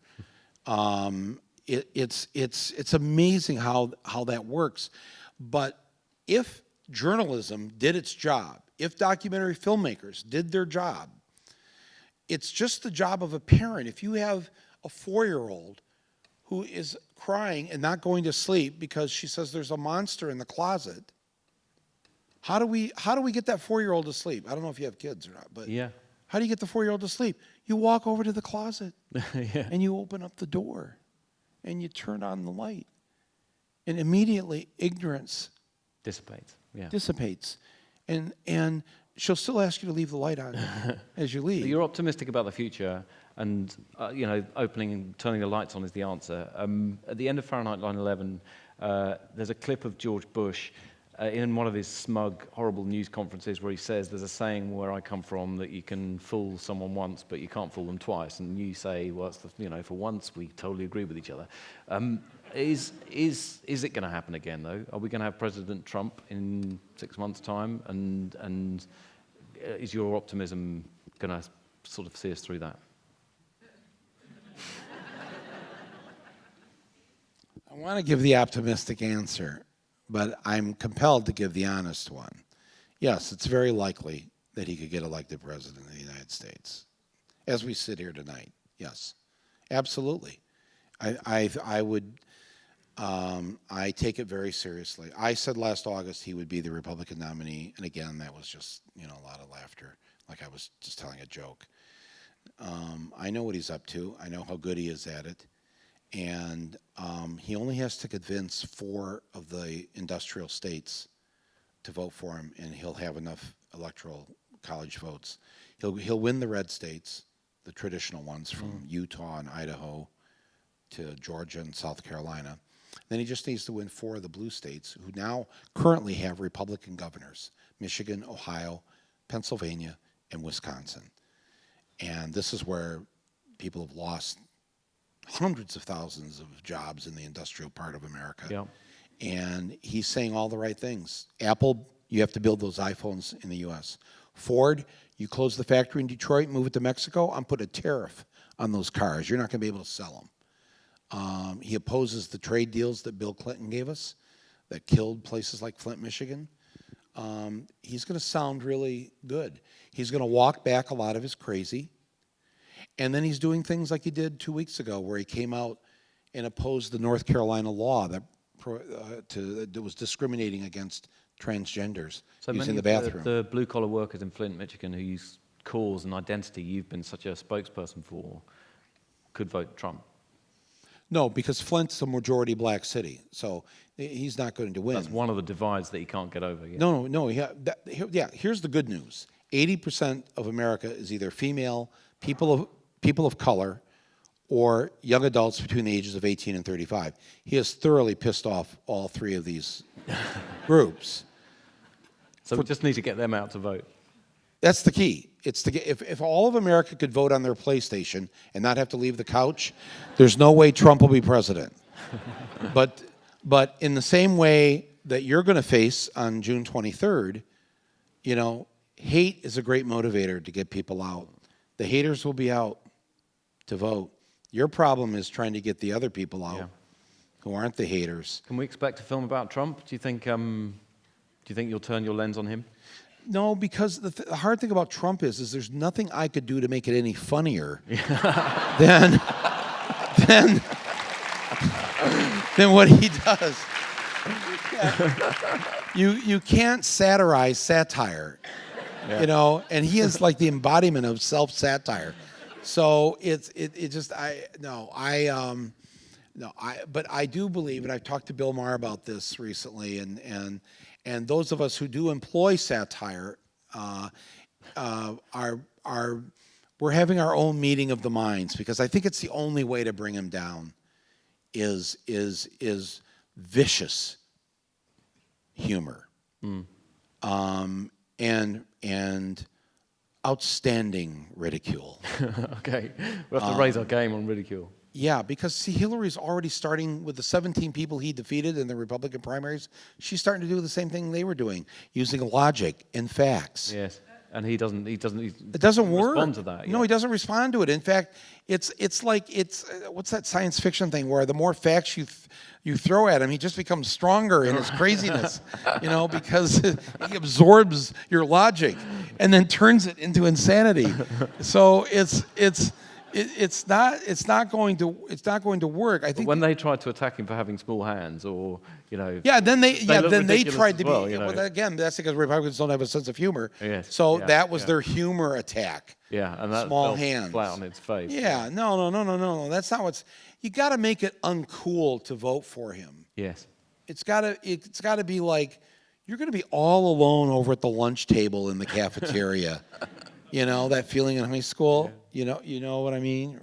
It's amazing how that works. But if journalism did its job, if documentary filmmakers did their job, it's just the job of a parent. If you have a 4-year-old who is crying and not going to sleep because she says there's a monster in the closet, how do we get that 4-year-old to sleep? I don't know if you have kids or not, but how do you get the 4-year-old to sleep? You walk over to the closet and you open up the door and you turn on the light, and immediately ignorance dissipates. And she'll still ask you to leave the light on as you leave. You're optimistic about the future, and opening and turning the lights on is the answer. At the end of Fahrenheit 9/11, there's a clip of George Bush in one of his smug, horrible news conferences where he says, "There's a saying where I come from that you can fool someone once, but you can't fool them twice." And you say, "Well, for once we totally agree with each other." Is it going to happen again, though? Are we going to have President Trump in 6 months' time? And is your optimism going to sort of see us through that? I want to give the optimistic answer, but I'm compelled to give the honest one. Yes, it's very likely that he could get elected president of the United States. As we sit here tonight, yes, absolutely. I take it very seriously. I said last August he would be the Republican nominee, and again, that was just a lot of laughter, like I was just telling a joke. I know what he's up to. I know how good he is at it, and he only has to convince 4 of the industrial states to vote for him, and he'll have enough electoral college votes. He'll win the red states, the traditional ones from Utah and Idaho to Georgia and South Carolina. Then he just needs to win 4 of the blue states, who now currently have Republican governors: Michigan, Ohio, Pennsylvania, and Wisconsin. And this is where people have lost hundreds of thousands of jobs in the industrial part of America. Yeah. And he's saying all the right things. Apple, you have to build those iPhones in the U.S. Ford, you close the factory in Detroit, move it to Mexico, I'm putting a tariff on those cars. You're not going to be able to sell them. He opposes the trade deals that Bill Clinton gave us that killed places like Flint, Michigan. He's going to sound really good. He's going to walk back a lot of his crazy. And then he's doing things like he did 2 weeks ago, where he came out and opposed the North Carolina law that was discriminating against transgenders using the bathroom. The blue-collar workers in Flint, Michigan, whose cause and identity you've been such a spokesperson for, could vote Trump. No, because Flint's a majority black city, so he's not going to win. That's one of the divides that he can't get over. Yeah. No. Here's the good news: 80% of America is either female, people of color, or young adults between the ages of 18 and 35. He has thoroughly pissed off all three of these groups. So we just need to get them out to vote. That's the key. It's to get, if all of America could vote on their PlayStation and not have to leave the couch, there's no way Trump will be president. But in the same way that you're going to face on June 23rd, hate is a great motivator to get people out. The haters will be out to vote. Your problem is trying to get the other people out who aren't the haters. Can we expect a film about Trump? Do you think you'll turn your lens on him? No, because the hard thing about Trump is there's nothing I could do to make it any funnier than what he does. You can't satirize satire, and he is like the embodiment of self-satire. So but I do believe, and I've talked to Bill Maher about this recently, and those of us who do employ satire we're having our own meeting of the minds, because I think it's the only way to bring him down is vicious humor, and outstanding ridicule. Okay, we'll have to raise our game on ridicule. Yeah, because see, Hillary's already starting with the 17 people he defeated in the Republican primaries. She's starting to do the same thing they were doing, using logic and facts. Yes, and he doesn't It doesn't work. respond to that. No, he doesn't respond to it. In fact, it's like what's that science fiction thing where the more facts you throw at him, he just becomes stronger in his craziness, because he absorbs your logic and then turns it into insanity. So it's not going to work. I think when they tried to attack him for having small hands, or then they tried to be. well, Well, again, that's because Republicans don't have a sense of humor. Yes. So that was their humor attack. Yeah, and that small fell hands flat on its face. Yeah, no. That's not what's. You got to make it uncool to vote for him. Yes. It's got to be like you're going to be all alone over at the lunch table in the cafeteria. That feeling in high school. You know what I mean?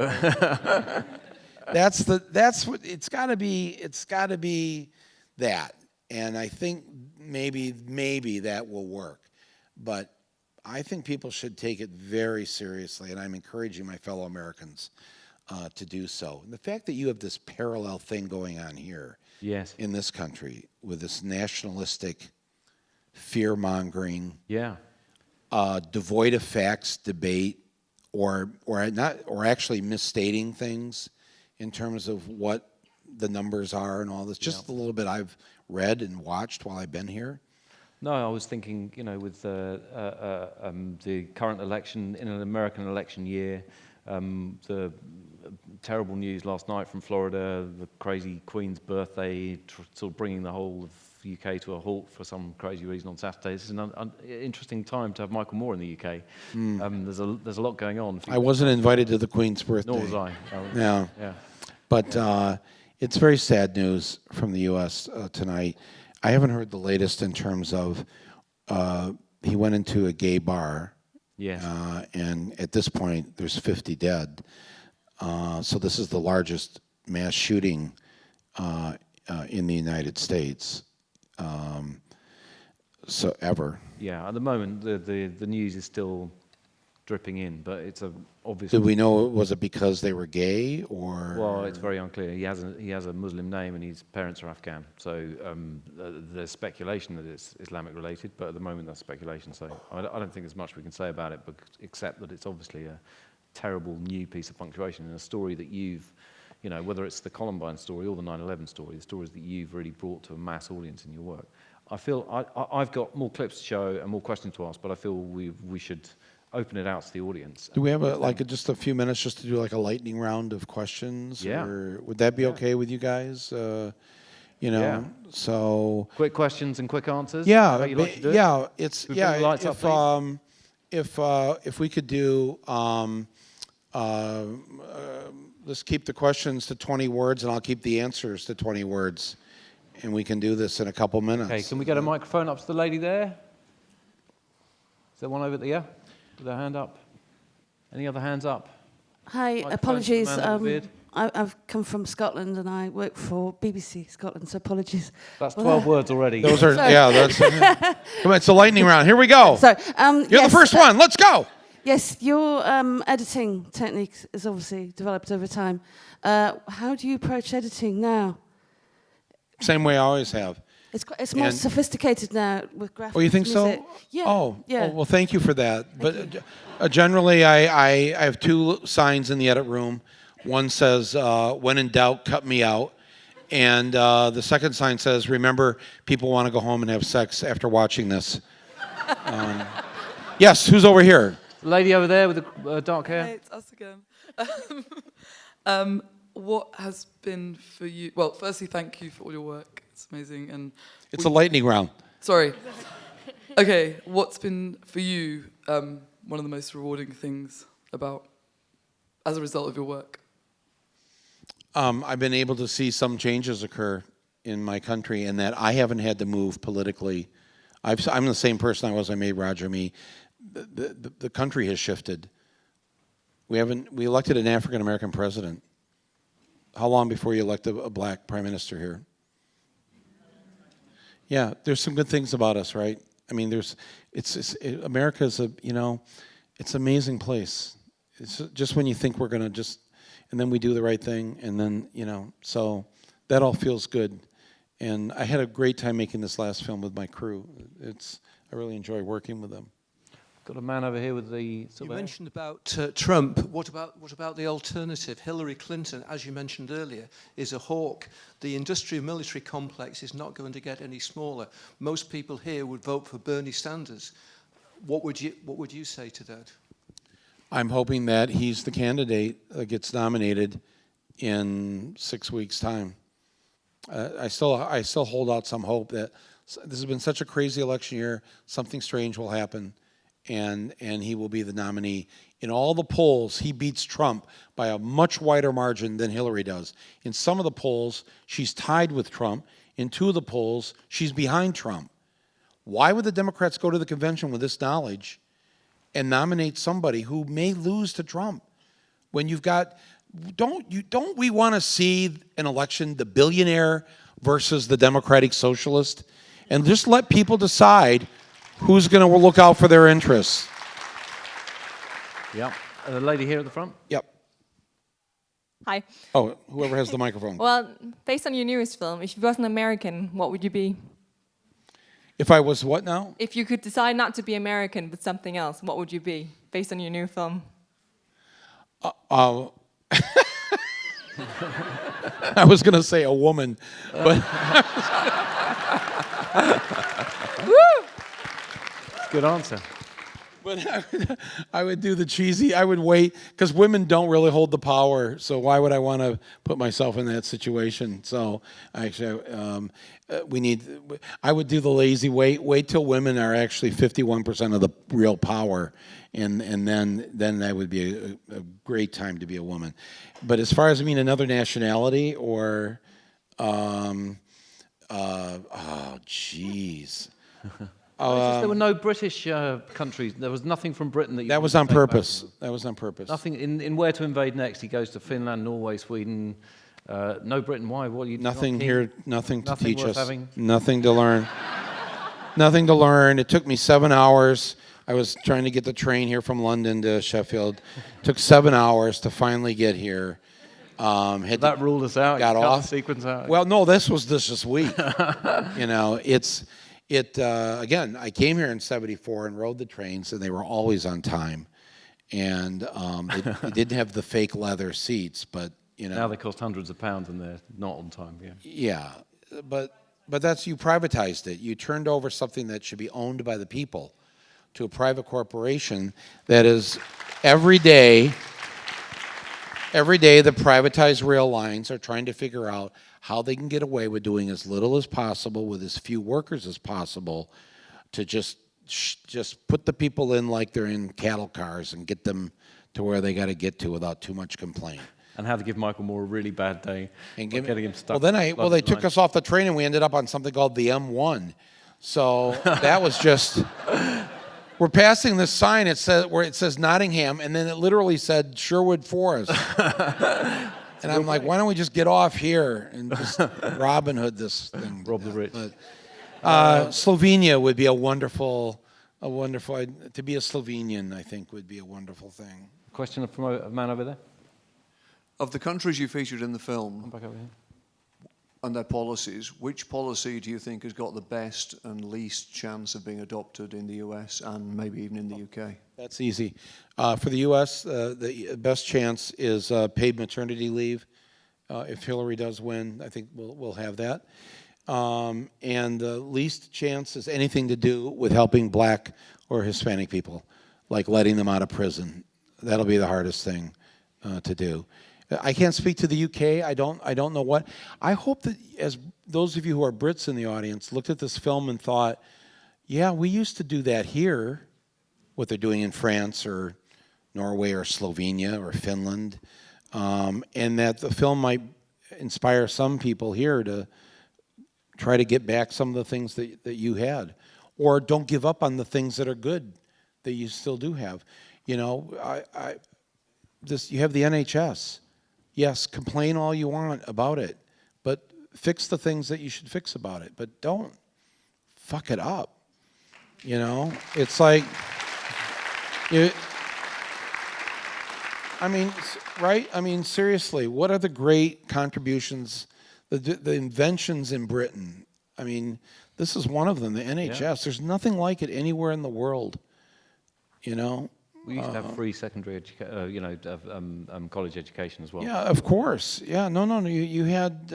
That's what it's got to be. It's got to be that, and I think maybe that will work, but I think people should take it very seriously, and I'm encouraging my fellow Americans to do so. And the fact that you have this parallel thing going on here, in this country, with this nationalistic, fear-mongering, devoid of facts debate, or actually misstating things in terms of what the numbers are and all this. Just a little bit I've read and watched while I've been here. No, I was thinking, with the current election, in an American election year, the terrible news last night from Florida, the crazy Queen's birthday, sort of bringing the whole of the UK to a halt for some crazy reason on Saturday. This is an interesting time to have Michael Moore in the UK. There's a lot going on. I wasn't invited to the Queen's birthday. Nor was I. Yeah. But it's very sad news from the U.S. Tonight. I haven't heard the latest in terms of he went into a gay bar. Yes. And at this point, there's 50 dead. So this is the largest mass shooting in the United States ever. Yeah, at the moment, the news is still dripping in, but it's obvious. Did we know, was it because they were gay, or? Well, it's very unclear. He has a Muslim name, and his parents are Afghan. So there's speculation that it's Islamic related, but at the moment that's speculation. So I don't think there's much we can say about it, except that it's obviously a terrible new piece of punctuation in a story that you've, whether it's the Columbine story or the 9/11 story, the stories that you've really brought to a mass audience in your work. I feel I've got more clips to show and more questions to ask, but I feel we should open it out to the audience. Do we have just a few minutes just to do like a lightning round of questions? Yeah. Or would that be okay with you guys? So quick questions and quick answers. Yeah, How you like to do it? yeah. It's Can we bring the lights up, please? If we could do let's keep the questions to 20 words, and I'll keep the answers to 20 words, and we can do this in a couple minutes. Okay, can we get a microphone up to the lady there? Is there one over there? Yeah? With her hand up. Any other hands up? Hi, Microphone to the apologies. man with the beard. I've come from Scotland and I work for BBC Scotland, so apologies. That's 12 words already. Those are, yeah, that's, come on, it's a lightning round. Here we go. So, You're yes, the first one. Let's go. Yes, your editing technique is obviously developed over time. How do you approach editing now? Same way I always have. It's more sophisticated now with graphics. Oh, you think music. so? Yeah. Oh, yeah. oh, well, thank you for that. But generally, I have two signs in the edit room. One says, when in doubt, cut me out. And the second sign says, remember, people want to go home and have sex after watching this. Yes, who's over here? Lady over there with the dark hair. Hey, it's us again. What has been for you? Well, firstly, thank you for all your work. It's amazing. And It's a lightning round. sorry. Okay, what's been for you one of the most rewarding things about as a result of your work? I've been able to see some changes occur in my country, and that I haven't had to move politically. I'm the same person I was when I made Roger Me. The country has shifted. We elected an African American president. How long before you elect a black prime minister here? Yeah, there's some good things about us, right? I mean, America's it's an amazing place. It's just when you think we're gonna and then we do the right thing, and then so that all feels good. And I had a great time making this last film with my crew. I really enjoy working with them. Got a man over here with the... You mentioned about Trump. What about the alternative? Hillary Clinton, as you mentioned earlier, is a hawk. The industrial-military complex is not going to get any smaller. Most people here would vote for Bernie Sanders. What would you say to that? I'm hoping that he's the candidate that gets nominated in 6 weeks' time. I still hold out some hope that this has been such a crazy election year. Something strange will happen. And he will be the nominee. In all the polls, he beats Trump by a much wider margin than Hillary does. In some of the polls, she's tied with Trump. In two of the polls, she's behind Trump. Why would the Democrats go to the convention with this knowledge and nominate somebody who may lose to Trump? When you've got, don't we want to see an election, the billionaire versus the Democratic Socialist? And just let people decide who's going to look out for their interests. Yep. The lady here at the front. Yep. Hi. Oh, whoever has the microphone. Well, based on your newest film, if you wasn't American, what would you be? If I was what now? If you could decide not to be American but something else, what would you be, based on your new film? I was going to say a woman, but... Good answer. But I would do the cheesy, I would wait, because women don't really hold the power, so why would I want to put myself in that situation? So actually, I would do the lazy wait till women are actually 51% of the real power, and then that would be a great time to be a woman. But as far as, another nationality, or, oh, jeez. There were no British countries. There was nothing from Britain that you... That was on purpose. That was on purpose. Nothing in Where to Invade Next. He goes to Finland, Norway, Sweden. No Britain. Why? What are you? Nothing here. Nothing to teach us. Having? Nothing to learn. Nothing to learn. It took me 7 hours. I was trying to get the train here from London to Sheffield. It took 7 hours to finally get here. That ruled us out. Got off. The sequence out. Well, no, this week. Again, I came here in '74 and rode the trains, and they were always on time. And they didn't have the fake leather seats, but now they cost hundreds of pounds, and they're not on time. Yeah. Yeah, but you privatized it. You turned over something that should be owned by the people to a private corporation that is every day the privatized rail lines are trying to figure out how they can get away with doing as little as possible with as few workers as possible to just put the people in like they're in cattle cars and get them to where they got to get to without too much complaint. and how to give Michael Moore a really bad day And by getting him stuck. well, they took us off the train and we ended up on something called the M1. So that was just. We're passing this sign. Where it says Nottingham, and then it literally said Sherwood Forest. And I'm like, why don't we just get off here and just Robin Hood this thing? Rob the rich. But, Slovenia would be a wonderful. To be a Slovenian, I think, would be a wonderful thing. Question from a man over there. Of the countries you featured in the film Back over here. and their policies, which policy do you think has got the best and least chance of being adopted in the US and maybe even in the UK? That's easy. For the U.S., the best chance is paid maternity leave. If Hillary does win, I think we'll have that. And the least chance is anything to do with helping Black or Hispanic people, like letting them out of prison. That'll be the hardest thing to do. I can't speak to the UK. I don't know what. I hope that as those of you who are Brits in the audience looked at this film and thought, yeah, we used to do that here, what they're doing in France or Norway or Slovenia or Finland, and that the film might inspire some people here to try to get back some of the things that you had, or don't give up on the things that are good that you still do have. You know, you have the NHS. Yes, complain all you want about it, but fix the things that you should fix about it. But don't fuck it up. You know, it's like, right? I mean, seriously, what are the great contributions, the inventions in Britain? I mean, this is one of them, the NHS. Yeah. There's nothing like it anywhere in the world, you know? We used to have free secondary, college education as well. Yeah, of course. Yeah, no. You had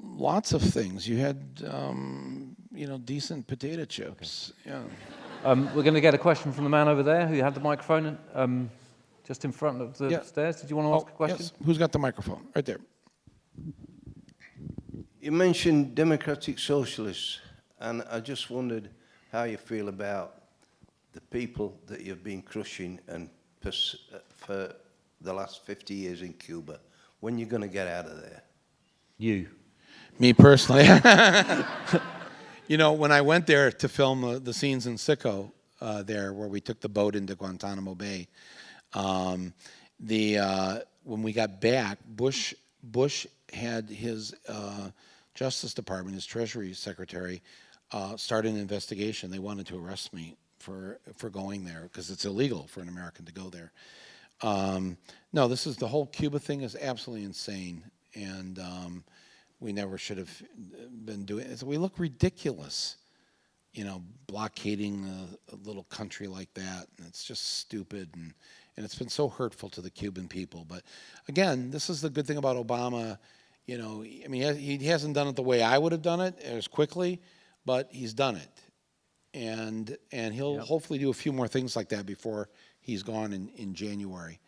lots of things. You had decent potato chips. Okay. Yeah. We're going to get a question from the man over there who had the microphone, just in front of the stairs. Did you want to ask a question? Yes. Who's got the microphone? Right there. You mentioned democratic socialists, and I just wondered how you feel about the people that you've been crushing and for the last 50 years in Cuba. When are you going to get out of there? You. Me personally. You know, when I went there to film the scenes in Sicko, there where we took the boat into Guantanamo Bay, when we got back, Bush had his Justice Department, his Treasury Secretary, start an investigation. They wanted to arrest me for going there because it's illegal for an American to go there. No, the whole Cuba thing is absolutely insane, and we never should have been doing it. We look ridiculous, you know, blockading a little country like that, and it's just stupid, and it's been so hurtful to the Cuban people. But again, this is the good thing about Obama. You know, I mean, he hasn't done it the way I would have done it as quickly, but he's done it. And he'll hopefully do a few more things like that before he's gone in January.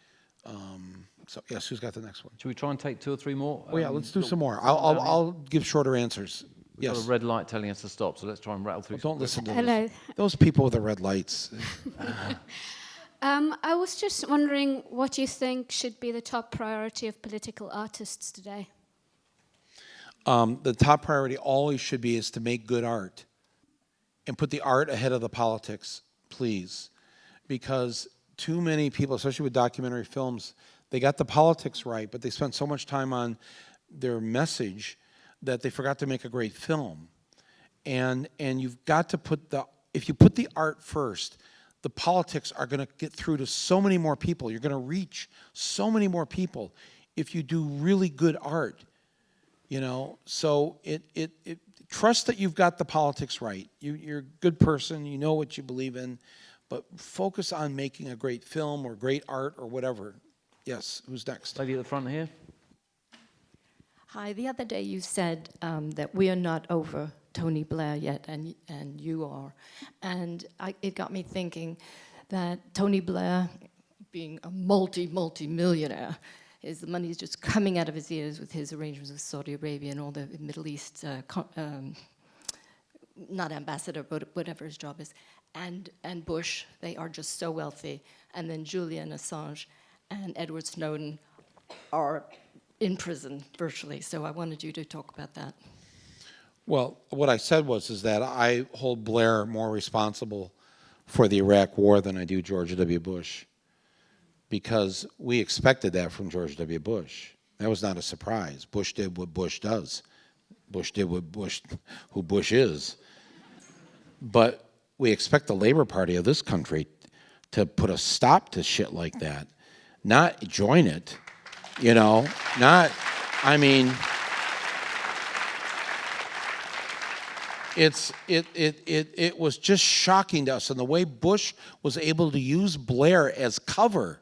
So yes, who's got the next one? Should we try and take 2 or 3 more? Oh yeah, let's do some more. I'll give shorter answers. We've got a red light telling us to stop, so let's try and rattle through. Don't listen to Hello. those people with the red lights. I was just wondering what you think should be the top priority of political artists today. The top priority always should be is to make good art and put the art ahead of the politics, please. Because too many people, especially with documentary films, they got the politics right, but they spent so much time on their message that they forgot to make a great film. And you've got to if you put the art first, the politics are going to get through to so many more people. You're going to reach so many more people if you do really good art. You know, so trust that you've got the politics right. You're a good person, you know what you believe in, but focus on making a great film or great art or whatever. Yes, who's next? Lady at the front here. Hi, the other day you said that we are not over Tony Blair yet, and you are. And it got me thinking that Tony Blair, being a multi-millionaire, the money is just coming out of his ears with his arrangements with Saudi Arabia and all the Middle East, not ambassador, but whatever his job is, and Bush, they are just so wealthy, and then Julian Assange. and Edward Snowden are in prison virtually. So I wanted you to talk about that. Well, what I said is that I hold Blair more responsible for the Iraq War than I do George W. Bush, because we expected that from George W. Bush. That was not a surprise. Bush did what Bush does. Bush did what who Bush is. But we expect the Labor Party of this country to put a stop to shit like that, not join it, you know, not, I mean, it was just shocking to us, and the way Bush was able to use Blair as cover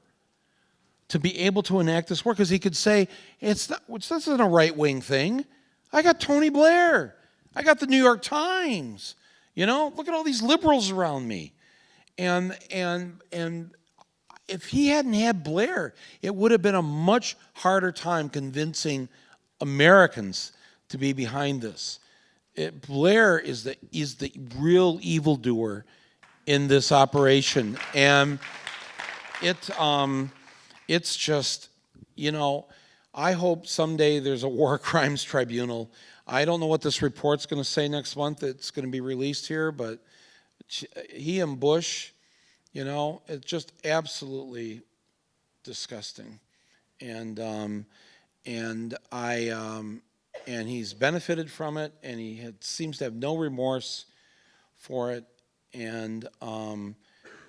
to be able to enact this war, because he could say, this isn't a right-wing thing. I got Tony Blair. I got the New York Times. You know, look at all these liberals around me. And if he hadn't had Blair, it would have been a much harder time convincing Americans to be behind this. Blair is the real evildoer in this operation, and it's just, you know, I hope someday there's a war crimes tribunal. I don't know what this report's going to say next month. It's going to be released here, but he and Bush, you know, it's just absolutely disgusting, and he's benefited from it, and he seems to have no remorse for it, and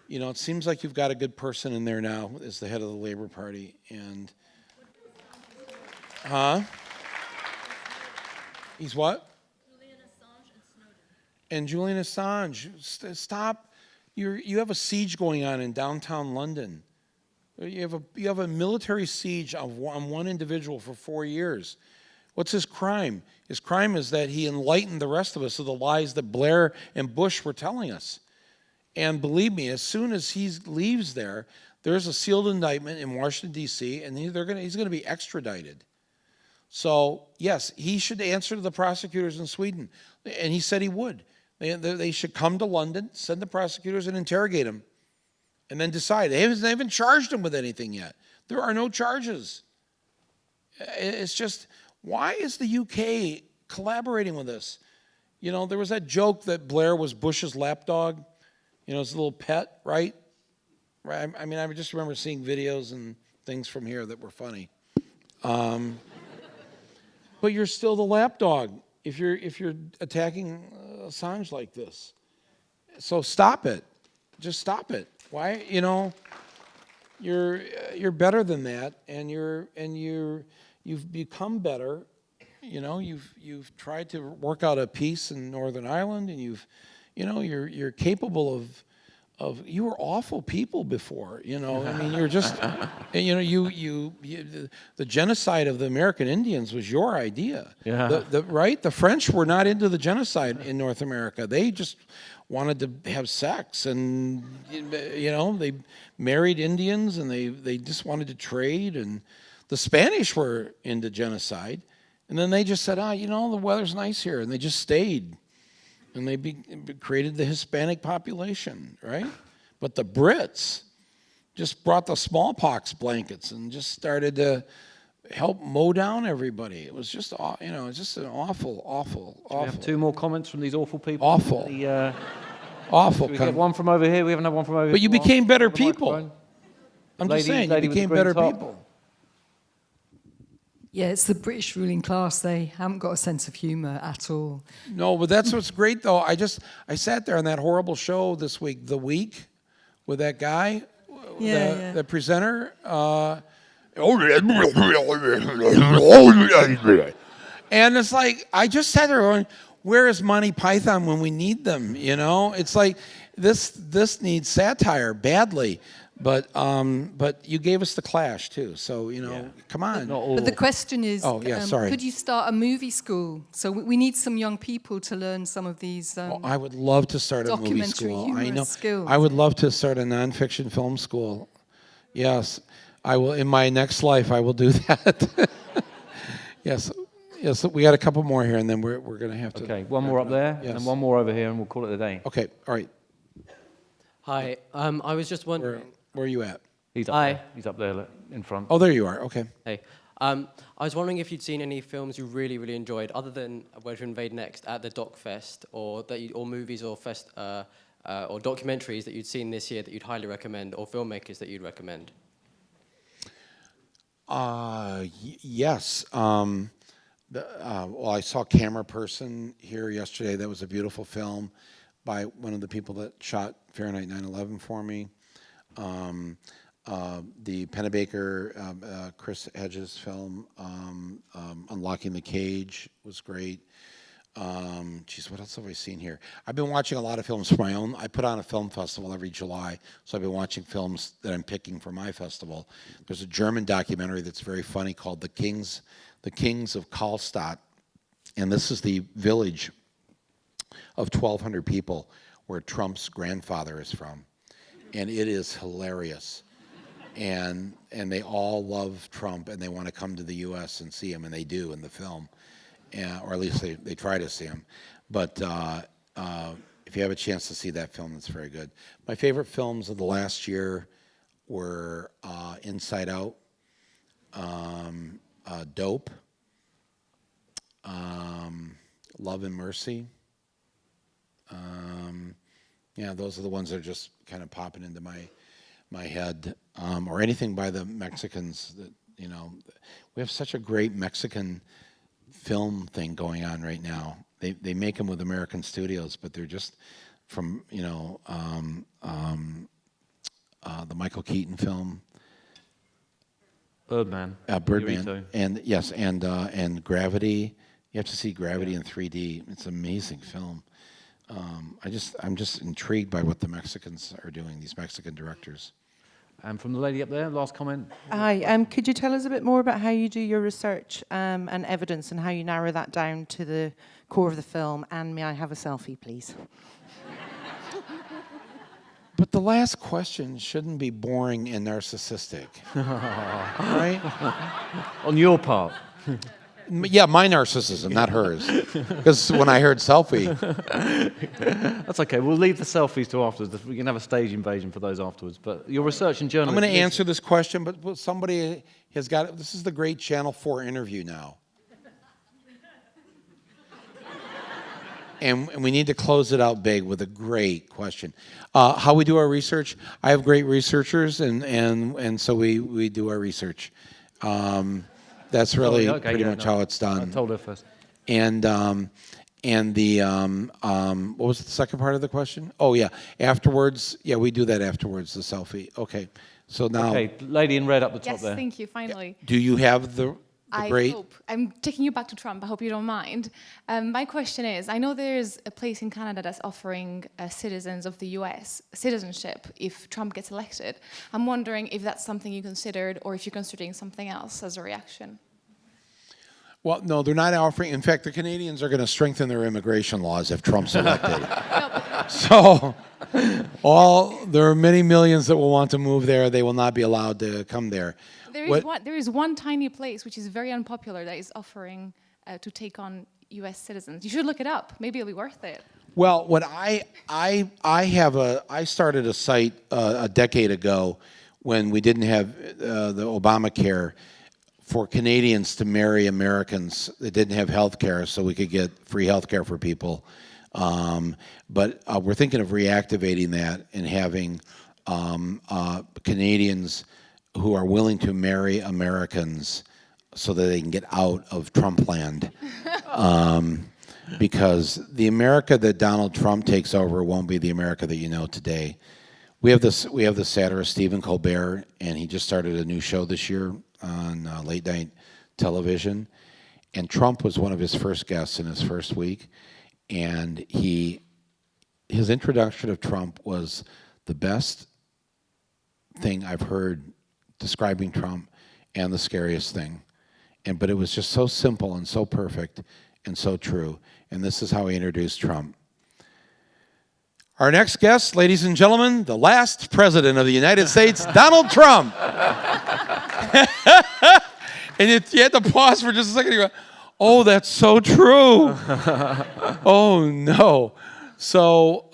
you know, it seems like you've got a good person in there now as the head of the Labor Party, and he's what? Julian Assange and Snowden. And Julian Assange, stop! You have a siege going on in downtown London. You have a military siege on one individual for 4 years. What's his crime? His crime is that he enlightened the rest of us of the lies that Blair and Bush were telling us. And believe me, as soon as he leaves there, there's a sealed indictment in Washington, D.C., and he's going to be extradited. So, yes, he should answer to the prosecutors in Sweden. And he said he would. They should come to London, send the prosecutors, and interrogate him, and then decide. They haven't charged him with anything yet. There are no charges. It's just, why is the UK collaborating with us? You know, there was that joke that Blair was Bush's lapdog. You know, his little pet, right? Right. I mean, I just remember seeing videos and things from here that were funny. But you're still the lapdog if you're attacking Assange like this. So stop it. Just stop it. Why? You know, you're better than that, and you've become better. You know, you've tried to work out a peace in Northern Ireland, and you're capable of you were awful people before, you know. I mean, you're just, you know, the genocide of the American Indians was your idea. Yeah. Right? The French were not into the genocide in North America. They just wanted to have sex, and, you know, they married Indians, and they just wanted to trade. And the Spanish were into genocide, and then they just said, you know, the weather's nice here, and they just stayed. And they created the Hispanic population, right? But the Brits just brought the smallpox blankets and just started to help mow down everybody. It was just, you know, it's just an awful. We have two more comments from these awful people. Awful. Awful. We get one from over here. We have another one from over here. But you became better The people. microphone. I'm just saying, you became better people. Yeah, it's the British ruling class. They haven't got a sense of humour at all. No, but that's what's great, though. I sat there on that horrible show this week, The Week, with that guy, the presenter. And it's like, I just sat there going, where is Monty Python when we need them, you know? It's like, this needs satire badly. But you gave us The Clash too, so you know, come on. But the question is, sorry. Could you start a movie school? So we need some young people to learn some of these. I would love to start a movie school. I know. Skills. I would love to start a nonfiction film school. Yes, I will. In my next life, I will do that. Yes. We got a couple more here, and then we're going to have to. Okay, one more up there, and one more over here, and we'll call it a day. Okay. All right. Hi. I was just wondering. Where are you at? He's up Hi. there. He's up there in front. Oh, there you are. Okay. Hey. I was wondering if you'd seen any films you really, really enjoyed, other than Where to Invade Next, at the Doc Fest, or movies or or documentaries that you'd seen this year that you'd highly recommend, or filmmakers that you'd recommend. Yes. Well, I saw Camera Person here yesterday. That was a beautiful film by one of the people that shot Fahrenheit 9/11 for me. The Pennebaker, Chris Hedges film, Unlocking the Cage, was great. Geez, what else have I seen here? I've been watching a lot of films for my own. I put on a film festival every July, so I've been watching films that I'm picking for my festival. There's a German documentary that's very funny called The Kings of Karlstadt, and this is the village of 1,200 people where Trump's grandfather is from, and it is hilarious. And they all love Trump, and they want to come to the U.S. and see him, and they do in the film, or at least they try to see him. But if you have a chance to see that film, it's very good. My favorite films of the last year were Inside Out, Dope, Love and Mercy. Yeah, those are the ones that are just kind of popping into my head, or anything by the Mexicans. That, you know, we have such a great Mexican film thing going on right now. They make them with American studios, but they're just from, you know, the Michael Keaton film, Birdman. Birdman, and yes, and Gravity. You have to see Gravity in 3D. It's an amazing film. I'm just intrigued by what the Mexicans are doing, these Mexican directors. And from the lady up there, last comment. Hi, could you tell us a bit more about how you do your research and evidence, and how you narrow that down to the core of the film? And may I have a selfie, please? But the last question shouldn't be boring and narcissistic, right? On your part. Yeah, my narcissism, not hers. Because when I heard selfie. That's okay. We'll leave the selfies to afterwards. We can have a stage invasion for those afterwards. But your research and journalism. I'm going to answer this question, but somebody has got it. This is the great Channel 4 interview now. And we need to close it out big with a great question. How we do our research? I have great researchers, and so we do our research. That's really pretty much how it's done. I told her first. And the what was the second part of the question? Oh yeah, afterwards. Yeah, we do that afterwards. The selfie. Okay. So now. Okay, lady in red up the top yes, there. thank you. Finally. Do you have the great? I hope. I'm taking you back to Trump. I hope you don't mind. My question is, I know there's a place in Canada that's offering citizens of the US citizenship if Trump gets elected. I'm wondering if that's something you considered, or if you're considering something else as a reaction. Well, no, they're not offering. In fact, the Canadians are going to strengthen their immigration laws if Trump's elected. So, there are many millions that will want to move there. They will not be allowed to come there. There is one tiny place which is very unpopular that is offering to take on U.S. citizens. You should look it up. Maybe it'll be worth it. Well, what I started a site a decade ago when we didn't have the Obamacare, for Canadians to marry Americans that didn't have health care, so we could get free health care for people. But we're thinking of reactivating that and having Canadians who are willing to marry Americans so that they can get out of Trump land. Because the America that Donald Trump takes over won't be the America that you know today. We have the satirist Stephen Colbert, and he just started a new show this year on late night television. And Trump was one of his first guests in his first week. And his introduction of Trump was the best thing I've heard describing Trump, and the scariest thing. But it was just so simple and so perfect and so true. And this is how he introduced Trump. Our next guest, ladies and gentlemen, the last president of the United States, Donald Trump. And you had to pause for just a second. You go, oh, that's so true. Oh, no. So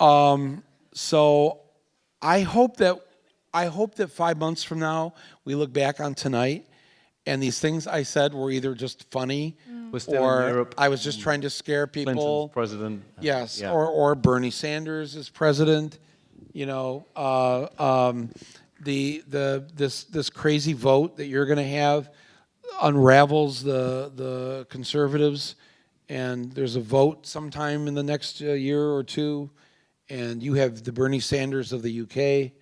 I hope that I hope that 5 months from now, we look back on tonight, and these things I said were either just funny, We're still in or Europe. I was just trying to scare people. Clinton's president. Yes, Yeah. or Bernie Sanders is president. You know, this crazy vote that you're going to have unravels the conservatives, and there's a vote sometime in the next year or two, and you have the Bernie Sanders of the UK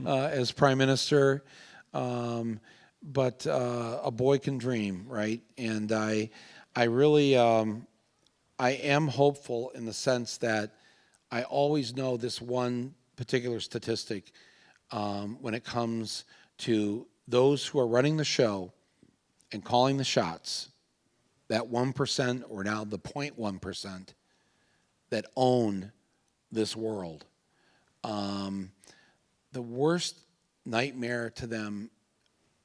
as prime minister. But a boy can dream, right? And I really, I am hopeful in the sense that I always know this one particular statistic when it comes to those who are running the show and calling the shots, that 1% or now the 0.1% that own this world. The worst nightmare to them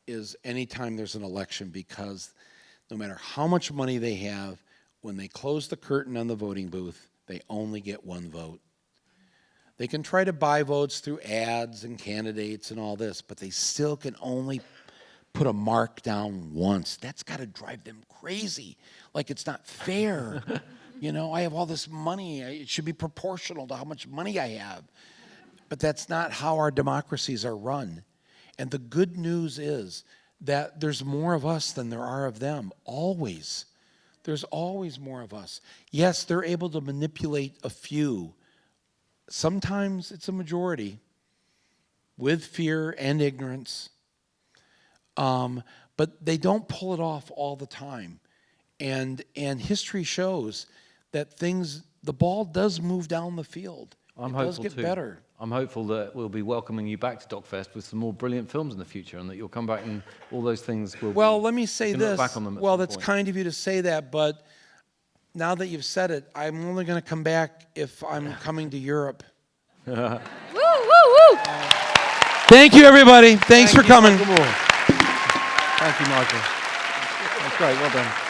is anytime there's an election, because no matter how much money they have, when they close the curtain on the voting booth, they only get one vote. They can try to buy votes through ads and candidates and all this, but they still can only put a mark down once. That's got to drive them crazy. Like, it's not fair. You know, I have all this money. It should be proportional to how much money I have. But that's not how our democracies are run. And the good news is that there's more of us than there are of them, always. There's always more of us. Yes, they're able to manipulate a few. Sometimes it's a majority with fear and ignorance. But they don't pull it off all the time. And history shows that the ball does move down the field. I'm it hopeful does get too. better. I'm hopeful that we'll be welcoming you back to DocFest with some more brilliant films in the future, and that you'll come back and all those things will Well, let me say we can look this. back on them at Well, some that's point. kind of you to say that, but now that you've said it, I'm only going to come back if I'm coming to Europe. Woo, woo, woo! Thank you, everybody. Thanks for coming. Thank you, Michael. That's great. Well done.